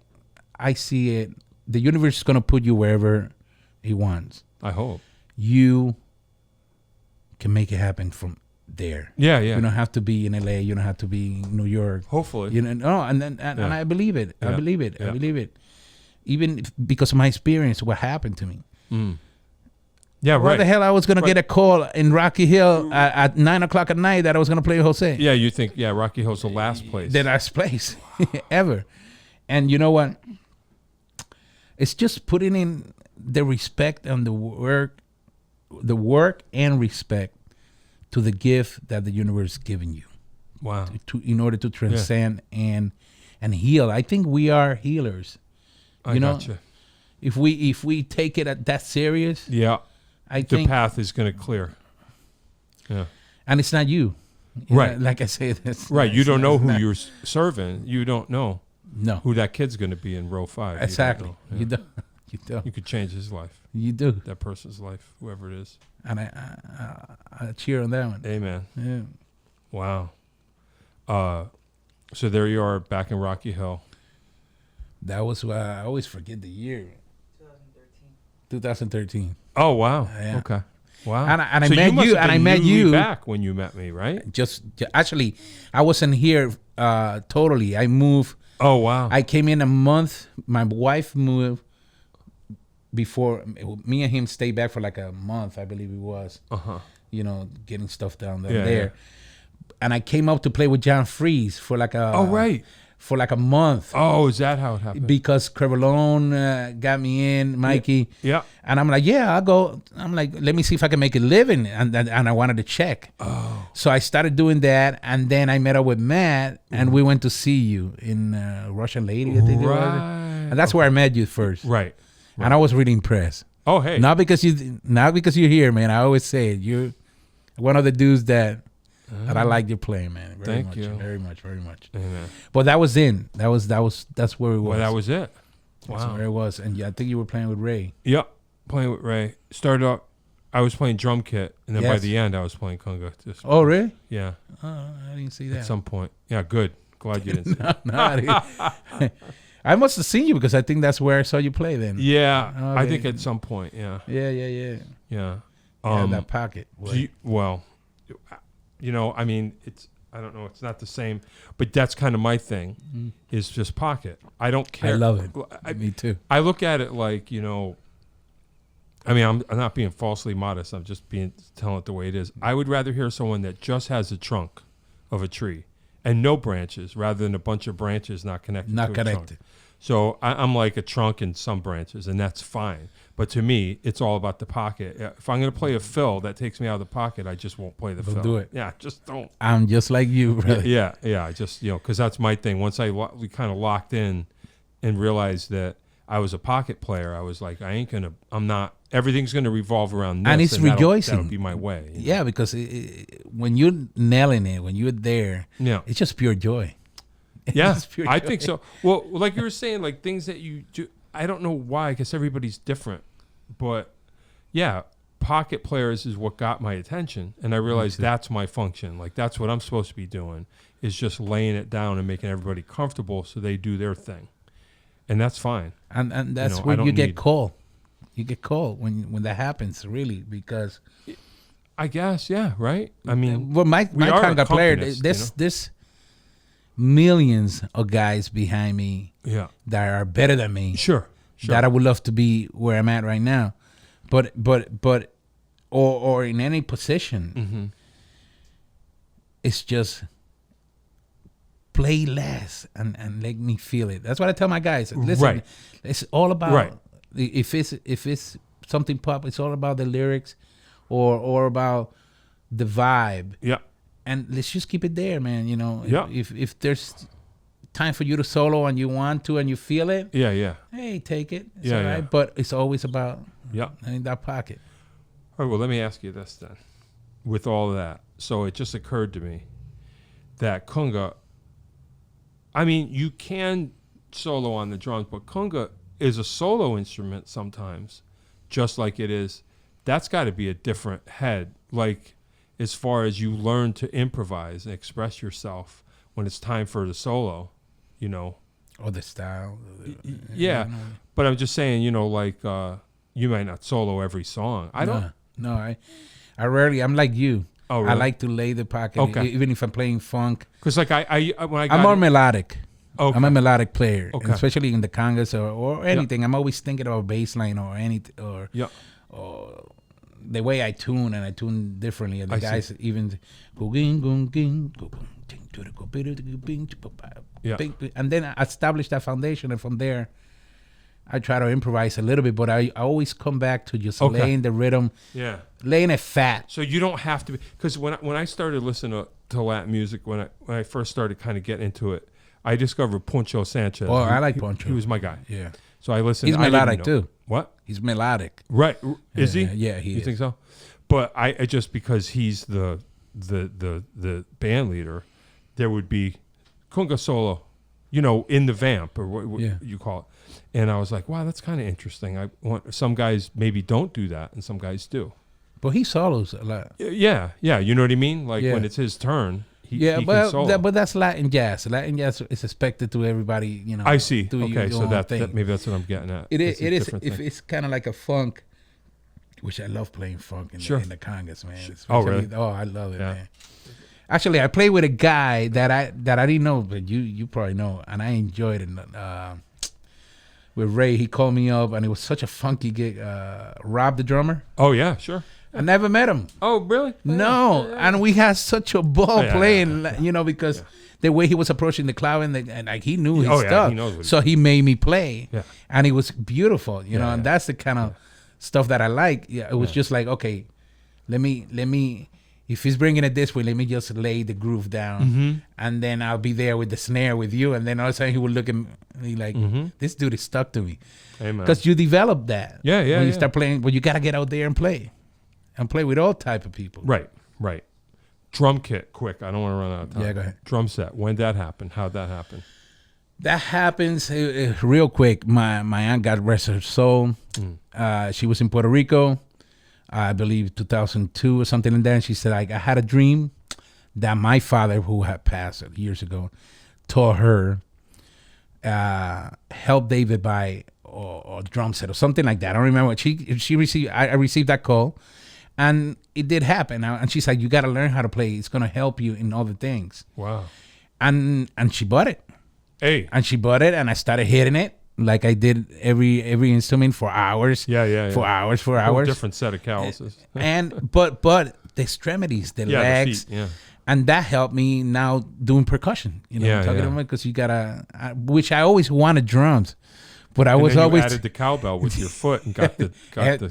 I see it, the universe is gonna put you wherever it wants. I hope you can make it happen from there. Yeah. You don't have to be in LA. You don't have to be in New York. Hopefully. You know, and I believe it. I believe it. Even because of my experience, what happened to me. Yeah, right. Why the hell I was going to get a call in Rocky Hill at 9 o'clock at night that I was going to play Jose? Yeah, you think, Rocky Hill's the last place. The last place ever. And you know what? It's just putting in the respect and the work and respect to the gift that the universe is giving you. Wow. In order to transcend and heal. I think we are healers. I gotcha. If we take it that serious, I think the path is going to clear. Yeah. And it's not you. Right. Like I say, right. You don't know who you're serving. You don't know who that kid's going to be in row 5. Exactly. You don't. You could change his life. You do. That person's life, whoever it is. And I cheer on that one. Amen. Yeah. Wow. So there you are back in Rocky Hill. That was, I always forget the year. 2013. Oh, wow. Yeah. Okay. Wow. And I met you back when you met me, right? Just actually, I wasn't here totally. I moved. Oh, wow. I came in a month. My wife moved before. Me and him stayed back for like a month, I believe it was. You know, getting stuff down there. Yeah. And I came up to play with John Freeze for like a. Oh, right. For like a month. Oh, is that how it happened? Because Crevalone got me in, Mikey. Yeah. And I'm like, I'll go. I'm like, let me see if I can make a living. And I wanted to check. Oh. So I started doing that. And then I met up with Matt. And we went to see you in Russian Lady, I think it was. And that's where I met you first. Right. And I was really impressed. Oh, hey. Not because you're here, man. I always say it. You're one of the dudes that I like your playing, man. Thank you. Very much. Amen. But that was in. That's where it was. Well, that was it. Wow. That's where it was. And I think you were playing with Ray. Yep. Playing with Ray. Started off, I was playing drum kit, and then by the end, I was playing conga. Oh, really? Yeah. Oh, I didn't see that. At some point. Yeah, good. Glad you didn't see it. I must have seen you because I think that's where I saw you play then. Yeah. Okay. I think at some point, yeah. Yeah. Yeah. That pocket. I mean, I don't know, it's not the same, but that's kind of my thing, is just pocket. I don't care. I love it. Me too. I look at it like, I mean, I'm not being falsely modest. I'm just telling it the way it is. I would rather hear someone that just has a trunk of a tree and no branches rather than a bunch of branches not connected to a trunk. So I'm like a trunk and some branches, and that's fine. But to me, it's all about the pocket. If I'm going to play a fill that takes me out of the pocket, I just won't play the fill. Do it. Yeah, just don't. I'm just like you, brother. Yeah. I just, because that's my thing. Once we kind of locked in and realized that I was a pocket player, I was like, everything's going to revolve around this. And it's rejoicing. That'll be my way. Yeah, because when you're nailing it, when you're there, it's just pure joy. Yeah, I think so. Well, like you were saying, like things that you do, I don't know why, because everybody's different. But yeah, pocket players is what got my attention. And I realized that's my function. Like that's what I'm supposed to be doing, is just laying it down and making everybody comfortable so they do their thing. And that's fine. And that's when you get called. You get called when that happens, really, because I guess, yeah, right? I mean, well, my conga player, this millions of guys behind me that are better than me. Sure. That I would love to be where I'm at right now. But or in any position, it's just play less and let me feel it. That's what I tell my guys. Listen, it's all about if it's something pop, it's all about the lyrics or about the vibe. Yeah. And let's just keep it there, man. If there's time for you to solo and you want to and you feel it, hey, take it. It's all right. But it's always about in that pocket. All right, well, let me ask you this then. With all of that, so it just occurred to me that conga, I mean, you can solo on the drums, but conga is a solo instrument sometimes, just like it is. That's got to be a different head, like as far as you learn to improvise and express yourself when it's time for the solo, Or the style. Yeah, but I'm just saying, like you might not solo every song. No, I rarely. I'm like you. Oh, really? I like to lay the pocket, even if I'm playing funk. Because like I'm more melodic. Okay. I'm a melodic player, especially in the congas or anything. I'm always thinking about bass line or anything or the way I tune, and I tune differently. And the guys even and then I establish that foundation, and from there I try to improvise a little bit, but I always come back to just laying the rhythm, laying it fat. So you don't have to be, because when I started listening to Latin music, when I first started kind of getting into it, I discovered Poncho Sanchez. Oh, I like Poncho. He was my guy. Yeah. So I listened. He's melodic too. What? He's melodic. Right? Is he? Yeah, he is. You think so? But I just because he's the band leader, there would be conga solo, in the vamp or what you call it. And I was like, wow, that's kind of interesting. I want some guys maybe don't do that, and some guys do. But he solos a lot. Yeah. You know what I mean? Like when it's his turn. But that's Latin jazz. Latin jazz is expected to everybody, I see. Okay, so that maybe that's what I'm getting at. It is. If it's kind of like a funk, which I love playing funk in the congas, man. Oh, really? Oh, I love it, man. Actually, I played with a guy that I didn't know, but you probably know, and I enjoyed it. With Ray, he called me up, and it was such a funky gig. Rob the drummer. Oh yeah, sure. I never met him. Oh, really? No, and we had such a ball playing, because the way he was approaching the cloud and like he knew his stuff. He knows so he made me play, and it was beautiful, and that's the kind of stuff that I like. Yeah, it was just like, okay, let me if he's bringing it this way, let me just lay the groove down, and then I'll be there with the snare with you, and then all of a sudden he will look at me like, this dude is stuck to me, because you develop that. When you start playing, you gotta get out there and play with all type of people. Right. Drum kit, quick. I don't want to run out of time. Yeah, go ahead. Drum set. When did that happen? How'd that happen? That happens real quick. My aunt, God rest her soul. She was in Puerto Rico. I believe 2002 or something like that. And she said, I had a dream that my father, who had passed years ago, taught her, help David buy a drum set or something like that. I don't remember. I received that call, and it did happen. And she's like, you got to learn how to play. It's going to help you in other things. Wow. And she bought it. Hey. And she bought it, and I started hitting it. Like I did every instrument for hours. Yeah. For hours. Different set of calluses. And but the extremities, the legs, the feet, and that helped me now doing percussion. You know, talking about, because you gotta, which I always wanted drums, but I was always added the cowbell with your foot and got the.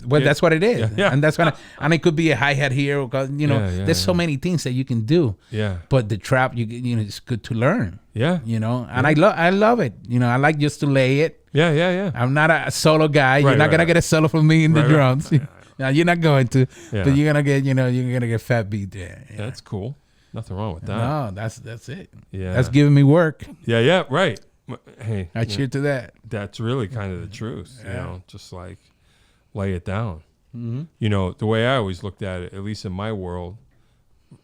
Well, that's what it is, yeah. And that's what and it could be a hi hat here. You know, there's so many things that you can do. Yeah. But the trap, you know, it's good to learn. Yeah. You know, and I love it. You know, I like just to lay it. Yeah. I'm not a solo guy. You're not gonna get a solo from me in the drums. No, you're not going to. Yeah. But you're gonna get fat beat there. Yeah. That's cool. Nothing wrong with that. No, that's it. Yeah. That's giving me work. Yeah, right. Hey, I cheer to that. That's really kind of the truth. You know, just like lay it down. Mm-hmm. You know, the way I always looked at it, at least in my world,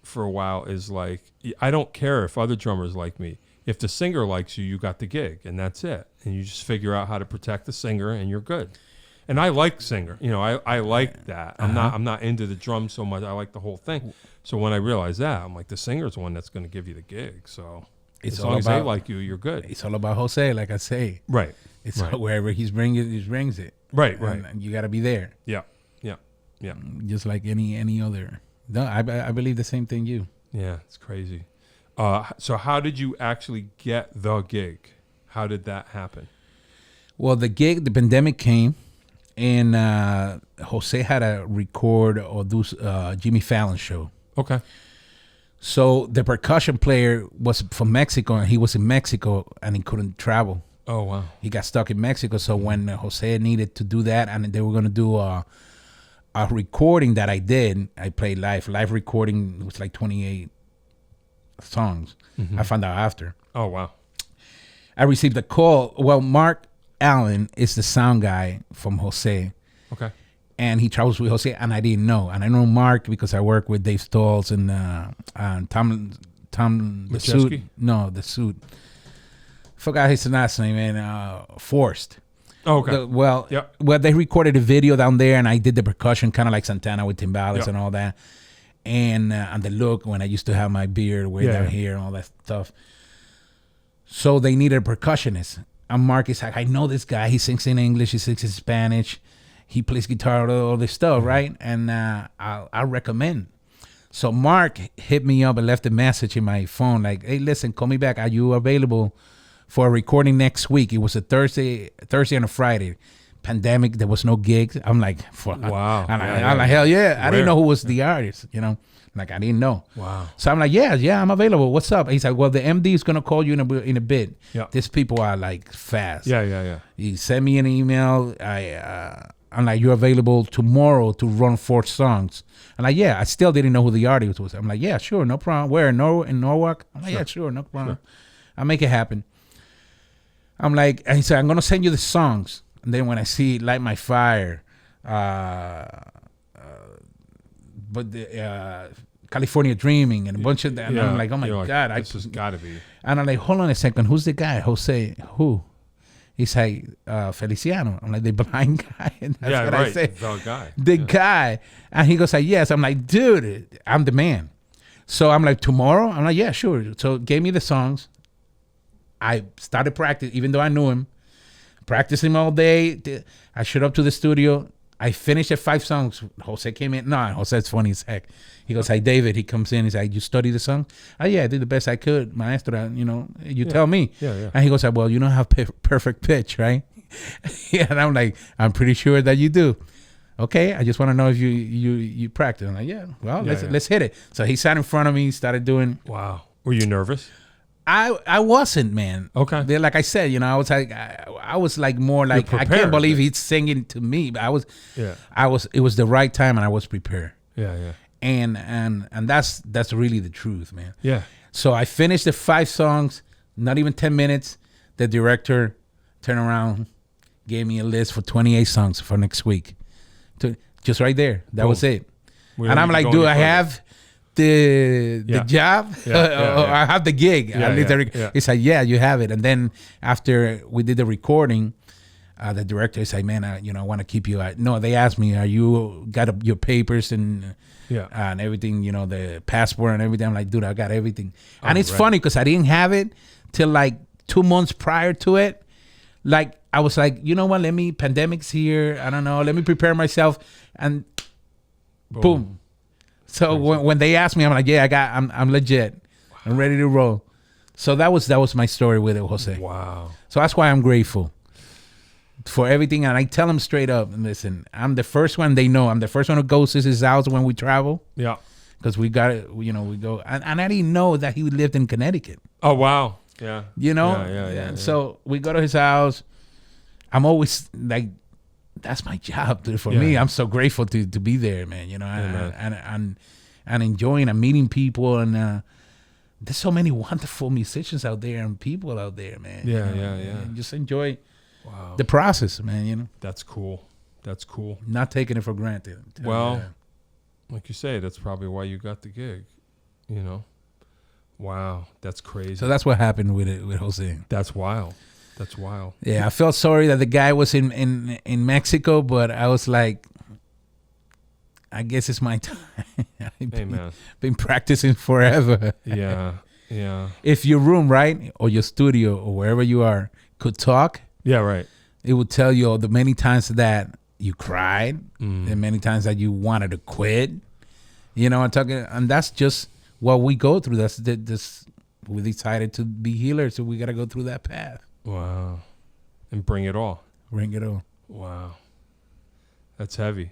for a while, is like, I don't care if other drummers like me. If the singer likes you, you got the gig, and that's it. And you just figure out how to protect the singer, and you're good. And I like singer. You know, I like that. I'm not into the drums so much. I like the whole thing. So when I realized that, I'm like, the singer's the one that's going to give you the gig. So as long as they like you, you're good. It's all about Jose, like I say. Right. It's wherever he brings it. Right. And you got to be there. Yeah. Just like any other. No, I believe the same thing you. Yeah, it's crazy. So how did you actually get the gig? How did that happen? Well, the pandemic came, and Jose had to record or do Jimmy Fallon show. Okay. So the percussion player was from Mexico, and he was in Mexico, and he couldn't travel. Oh, wow. He got stuck in Mexico. So when Jose needed to do that, and they were going to do a recording that I did, I played live recording. It was like 28 songs. Mm-hmm. I found out after. Oh, wow. I received a call. Well, Mark Allen is the sound guy from Jose. Okay. And he travels with Jose, and I didn't know. And I know Mark because I work with Dave Stoltz and Tom the Suit. No, the Suit. Forgot his last name, and Forrest. Oh, okay. Well, they recorded a video down there, and I did the percussion, kind of like Santana with timbales and all that. And the look when I used to have my beard way down here and all that stuff. So they needed a percussionist. And Mark is like, I know this guy. He sings in English. He sings in Spanish. He plays guitar, all this stuff, right? And I'll recommend. So Mark hit me up and left a message in my phone like, hey, listen, call me back. Are you available for a recording next week? It was a Thursday and a Friday. Pandemic, there was no gigs. I'm like, wow. I'm like, hell yeah. I didn't know who was the artist, you know? Like, I didn't know. Wow. So I'm like, yeah, I'm available. What's up? He's like, well, the MD is going to call you in a bit. Yeah. These people are like fast. Yeah. He sent me an email. I'm like, you're available tomorrow to run 4 songs. I'm like, yeah. I still didn't know who the artist was. I'm like, yeah, sure, no problem. Where? In Norwalk? I'm like, yeah, sure, no problem. Sure. I'll make it happen. I'm like, and he said, I'm going to send you the songs. And then when I see Light My Fire, California Dreaming, and a bunch of that, and I'm like, oh my God. This has got to be. And I'm like, hold on a second. Who's the guy? Jose, who? He's like, Feliciano. I'm like, the blind guy. And that's what I say. The guy. The guy. And he goes like, yes. I'm like, dude, I'm the man. So I'm like, tomorrow? I'm like, yeah, sure. So gave me the songs. I started practice, even though I knew him. Practicing all day. I showed up to the studio. I finished at 5 songs. Jose came in. No, Jose's funny as heck. He goes, hey, David. He comes in. He's like, you study the song? Oh, yeah, I did the best I could. Maestro, you know, you tell me. Yeah. And he goes, well, you don't have perfect pitch, right? Yeah, and I'm like, I'm pretty sure that you do. okay, I just want to know if you practice. I'm like, yeah, well, let's hit it. So he sat in front of me, started doing. Wow. Were you nervous? I wasn't, man. Okay. Like I said, I was like, I was like more like, prepared, I can't believe he's singing to me. But it was the right time, and I was prepared. Yeah. And that's really the truth, man. Yeah. So I finished the 5 songs, not even 10 minutes. The director turned around, gave me a list for 28 songs for next week. Just right there. That was it. And I'm like, do I have the job? I have the gig. He said, yeah, you have it. And then after we did the recording, the director said, man, I want to keep you. No, they asked me, are you got your papers and everything, the passport and everything. I'm like, dude, I got everything. And it's funny because I didn't have it till like 2 months prior to it. Like, I was like, you know what? Pandemic's here. I don't know. Let me prepare myself. And boom. So when they asked me, I'm like, yeah, I'm legit. Wow. I'm ready to roll. So that was my story with it, Jose. Wow. So that's why I'm grateful for everything. And I tell them straight up, listen, I'm the first one. They know I'm the first one who goes to his house when we travel. Yeah. Because we got it, we go. And I didn't know that he lived in Connecticut. Oh, wow. Yeah. Yeah. So we go to his house. I'm always like, that's my job, dude. For me, I'm so grateful to be there, man. And enjoying and meeting people, and there's so many wonderful musicians out there and people out there, man. Yeah. And just enjoy the process, man. That's cool. Not taking it for granted. Well, like you say, that's probably why you got the gig. Wow, that's crazy. So that's what happened with Jose. That's wild. Yeah, I felt sorry that the guy was in Mexico, but I was like, I guess it's my time. I've been practicing forever. Yeah. If your room, right, or your studio, or wherever you are, could talk. Yeah, right. It would tell you the many times that you cried, the many times that you wanted to quit. I'm talking, and that's just what we go through. We decided to be healers, so we got to go through that path. Wow. And bring it all. Wow. That's heavy.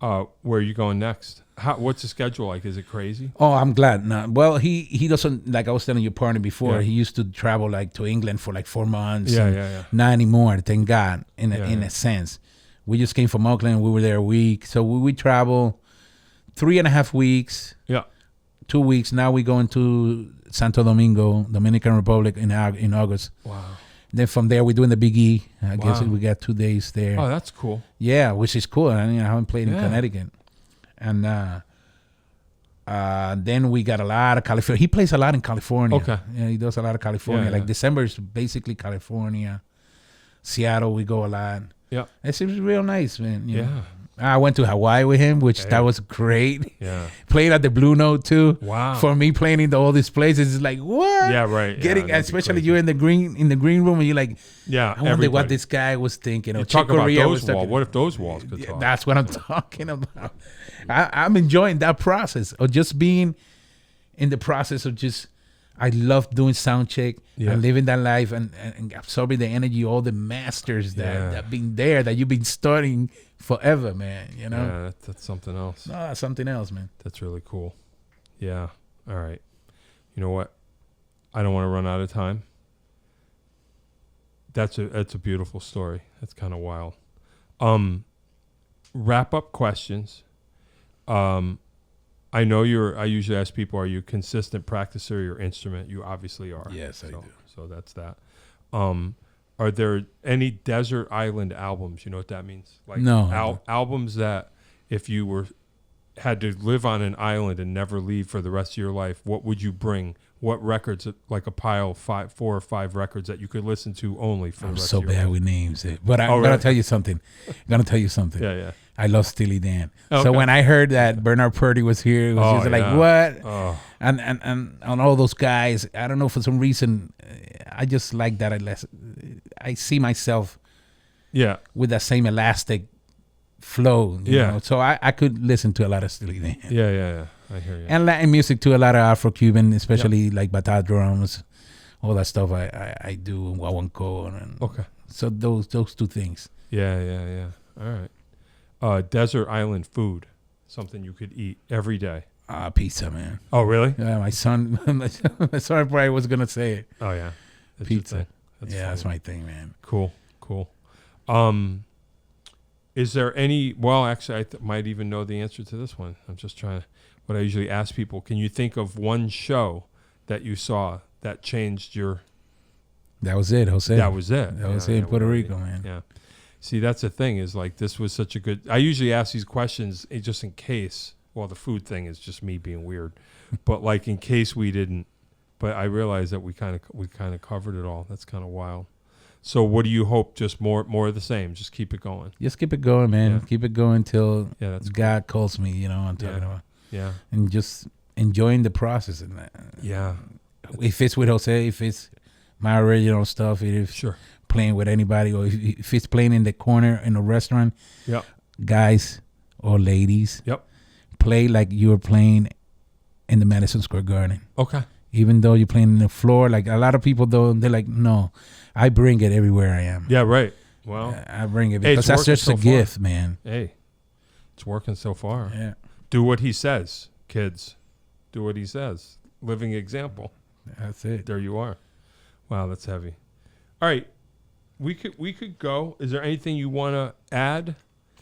Where are you going next? What's the schedule like? Is it crazy? Oh, I'm glad. No. Well, he doesn't, like I was telling your partner before, he used to travel like to England for like 4 months. Yeah. Not anymore, thank God, in a sense. We just came from Oakland. We were there a week. So we travel 3.5 weeks. Yeah. 2 weeks. Now we go into Santo Domingo, Dominican Republic in August. Wow. Then from there, we're doing the Big E. I guess we got 2 days there. Oh, that's cool. Yeah, which is cool. I haven't played in Connecticut. And then we got a lot of California. He plays a lot in California. Okay. Yeah, he does a lot of California. Yeah. December is basically California. Seattle, we go a lot. Yeah. It seems real nice, man. Yeah. I went to Hawaii with him, which that was great. Yeah. Played at the Blue Note too. Wow. For me, playing in all these places is like, what? Yeah, right. Especially you're in the green room, and you're like, I wonder what this guy was thinking. You talk about those walls. What if those walls could talk? That's what I'm talking about. I'm enjoying that process of just being in the process of just. I love doing sound check and living that life and absorbing the energy, all the masters that have been there, that you've been studying forever, man. Yeah, that's something else. No, that's something else, man. That's really cool. Yeah. All right. You know what? I don't want to run out of time. That's a beautiful story. That's kind of wild. Wrap up questions. I know I usually ask people, are you a consistent practicer of your instrument? You obviously are. Yes, I do. So that's that. Are there any desert island albums? You know what that means? Like no. Albums that if you had to live on an island and never leave for the rest of your life, what would you bring? What records, like a pile of 4 or 5 records that you could listen to only for the rest of your life? I'm so bad with names. But I'm going to tell you something. Yeah. I love Steely Dan. Okay. So when I heard that Bernard Purdy was here, it was just like, what? Oh. And all those guys, I don't know, for some reason, I just like that. I see myself with that same elastic flow. You know? So I could listen to a lot of Steely Dan. Yeah. I hear you. And Latin music too, a lot of Afro-Cuban, especially like bata drums, all that stuff I do, and guaguancó. Okay. So those 2 things. Yeah. All right. desert island food, something you could eat every day. Pizza, man. Oh, really? Yeah, my son probably was gonna say it. Oh, yeah. That's pizza. That's my thing, man. Cool. Is there any? Well, actually, I might even know the answer to this one. I'm just trying to. What I usually ask people: can you think of one show that you saw that changed your? That was it, Jose. That was it. That was it in Puerto Rico, man. Yeah. See, that's the thing. Is like this was such a good. I usually ask these questions just in case. Well, the food thing is just me being weird, but like in case we didn't. But I realized that we kind of covered it all. That's kind of wild. So what do you hope? Just more of the same. Just keep it going. Just keep it going, man. Yeah. Keep it going till that's God calls me. You know what I'm talking about. Yeah. And just enjoying the process. And yeah. If it's with Jose, if it's my original stuff, if sure. Playing with anybody, or if it's playing in the corner in a restaurant, yep. Guys or ladies, yep. Play like you were playing in the Madison Square Garden. Okay. Even though you're playing on the floor, like a lot of people, though, they're like, no, I bring it everywhere I am. Yeah, right. Well, I bring it because that's just a gift, man. Hey, it's working so far. Yeah. Do what he says, kids. Do what he says. Living example. That's it. There you are. Wow, that's heavy. All right, we could go. Is there anything you want to add?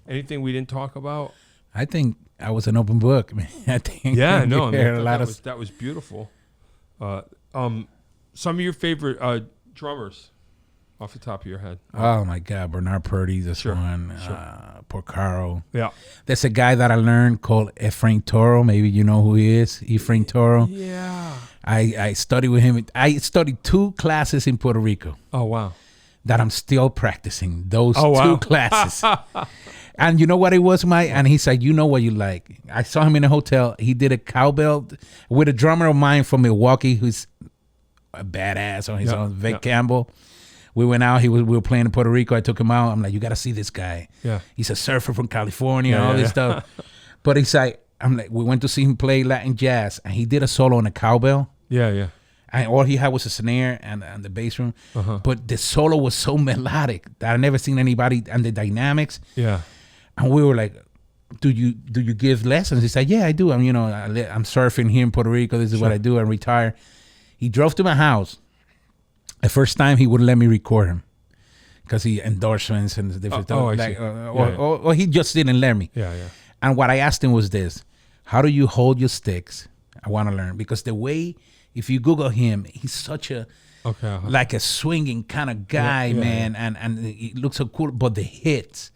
Anything we didn't talk about? I think I was an open book, man. I think. Yeah, no, I mean, that was beautiful. Some of your favorite drummers off the top of your head. Oh my God, Bernard Purdy, this one, Porcaro. Yeah, there's a guy that I learned called Efrain Toro. Maybe you know who he is, Efrain Toro. Yeah, I studied with him. I studied 2 classes in Puerto Rico. Oh wow, that I'm still practicing those 2 classes. And you know what it was, Mike? And he said, you know what you like. I saw him in a hotel. He did a cowbell with a drummer of mine from Milwaukee who's a badass on his own, Vic Campbell. We went out. We were playing in Puerto Rico. I took him out. I'm like, you got to see this guy. Yeah. He's a surfer from California and all this stuff. But he's like, we went to see him play Latin jazz, and he did a solo on a cowbell. Yeah, yeah. And all he had was a snare and the bass drum. But the solo was so melodic that I never seen anybody, and the dynamics. Yeah. And we were like, do you give lessons? He said, yeah, I do. I'm surfing here in Puerto Rico. This is what I do. I retire. He drove to my house. The first time he wouldn't let me record him because he endorsements and different stuff. Or he just didn't let me. Yeah, yeah. And what I asked him was this: how do you hold your sticks? I want to learn, because the way, if you Google him, he's such a like a swinging kind of guy, man, and he looks so cool. But the hits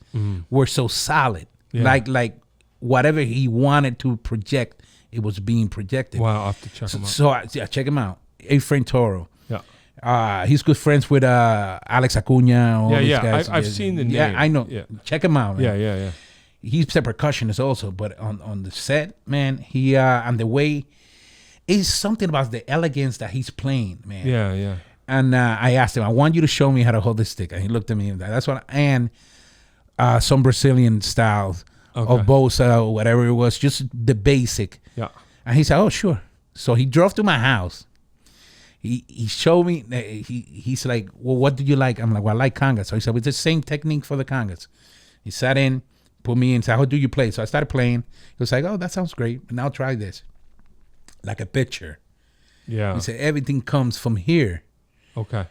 were so solid, like whatever he wanted to project, it was being projected. Wow, I'll have to check him out. So check him out, Efrain Toro. Yeah, he's good friends with Alex Acuna. All these guys. I've seen the name. Yeah, I know. Yeah. Check him out. Man. Yeah. He's a percussionist also, but on the set, man, he and the way, it's something about the elegance that he's playing, man. Yeah. And I asked him, I want you to show me how to hold this stick, and he looked at me and that's what. And some Brazilian styles of bossa or whatever it was, just the basic. Yeah. And he said, oh sure. So he drove to my house. He showed me. He's like, well, what do you like? I'm like, well, I like congas. So he said, it's the same technique for the congas. He sat in, put me in, said, how do you play? So I started playing. He was like, oh, that sounds great. Now try this. Like a picture. Yeah. He said, everything comes from here. Okay.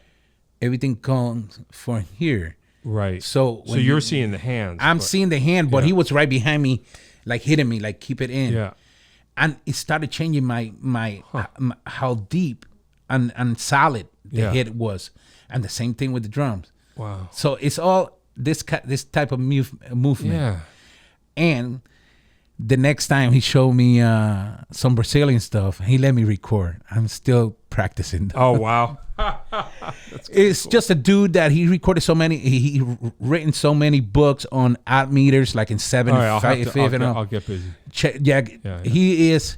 Everything comes from here. Right. So you're seeing the hands. I'm seeing the hand, but he was right behind me, like hitting me, like keep it in. Yeah. And it started changing my how deep and solid the hit was, and the same thing with the drums. Wow. So it's all this type of movement. Yeah. And the next time he showed me some Brazilian stuff, he let me record. I'm still practicing. Oh wow. It's cool. Just a dude that he recorded so many. He written so many books on odd meters, like in 7 and 5. I'll get busy. Yeah. He is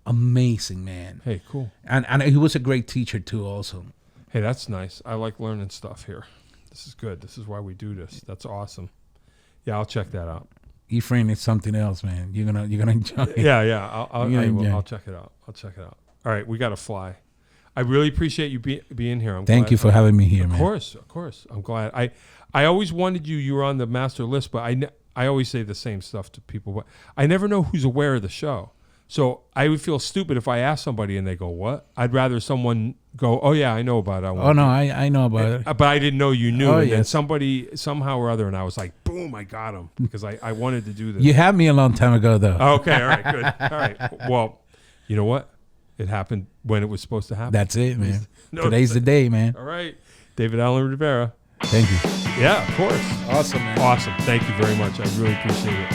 amazing, man. Hey, cool. And he was a great teacher too, also. Hey, that's nice. I like learning stuff here. This is good. This is why we do this. That's awesome. Yeah, I'll check that out. Efrain is something else, man. You're gonna enjoy it. Yeah. I'll check it out. All right, we gotta fly. I really appreciate you being here. Thank you for having me here, man. Of course. I'm glad. I always wanted you. You were on the master list, but I always say the same stuff to people, but I never know who's aware of the show. So I would feel stupid if I ask somebody and they go, what? I'd rather someone go, oh, yeah, I know about it. I know about it. But I didn't know you knew. Oh, and then yes. somebody, somehow or other, and I was like, boom, I got him. Because I wanted to do this. You had me a long time ago, though. Okay, all right, good. All right. Well, you know what? It happened when it was supposed to happen. That's it, man. Today's the day, man. All right. David Allan Rivera. Thank you. Yeah, of course. Awesome, man. Awesome. Thank you very much. I really appreciate it.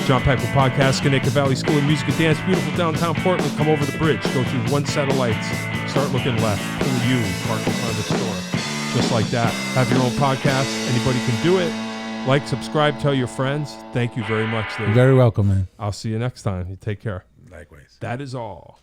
John Peckman Podcast, Connecticut Valley School of Music and Dance, beautiful downtown Portland. Come over the bridge, go through one set of lights, start looking left, pull you, park in front of the store. Just like that. Have your own podcast. Anybody can do it. Like, subscribe, tell your friends. Thank you very much, Dave. You're very welcome, man. I'll see you next time. You take care. Likewise. That is all.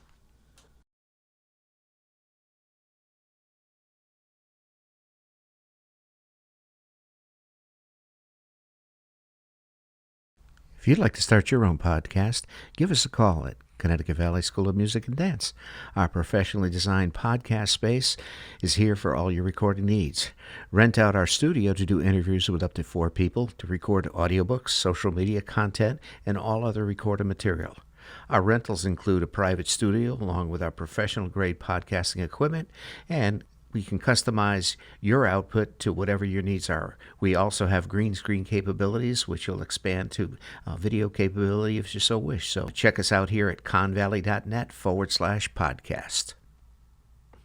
If you'd like to start your own podcast, give us a call at Connecticut Valley School of Music and Dance. Our professionally designed podcast space is here for all your recording needs. Rent out our studio to do interviews with up to 4 people, to record audiobooks, social media content, and all other recorded material. Our rentals include a private studio along with our professional-grade podcasting equipment, and we can customize your output to whatever your needs are. We also have green screen capabilities, which will expand to video capability if you so wish. So check us out here at convalley.net/podcast.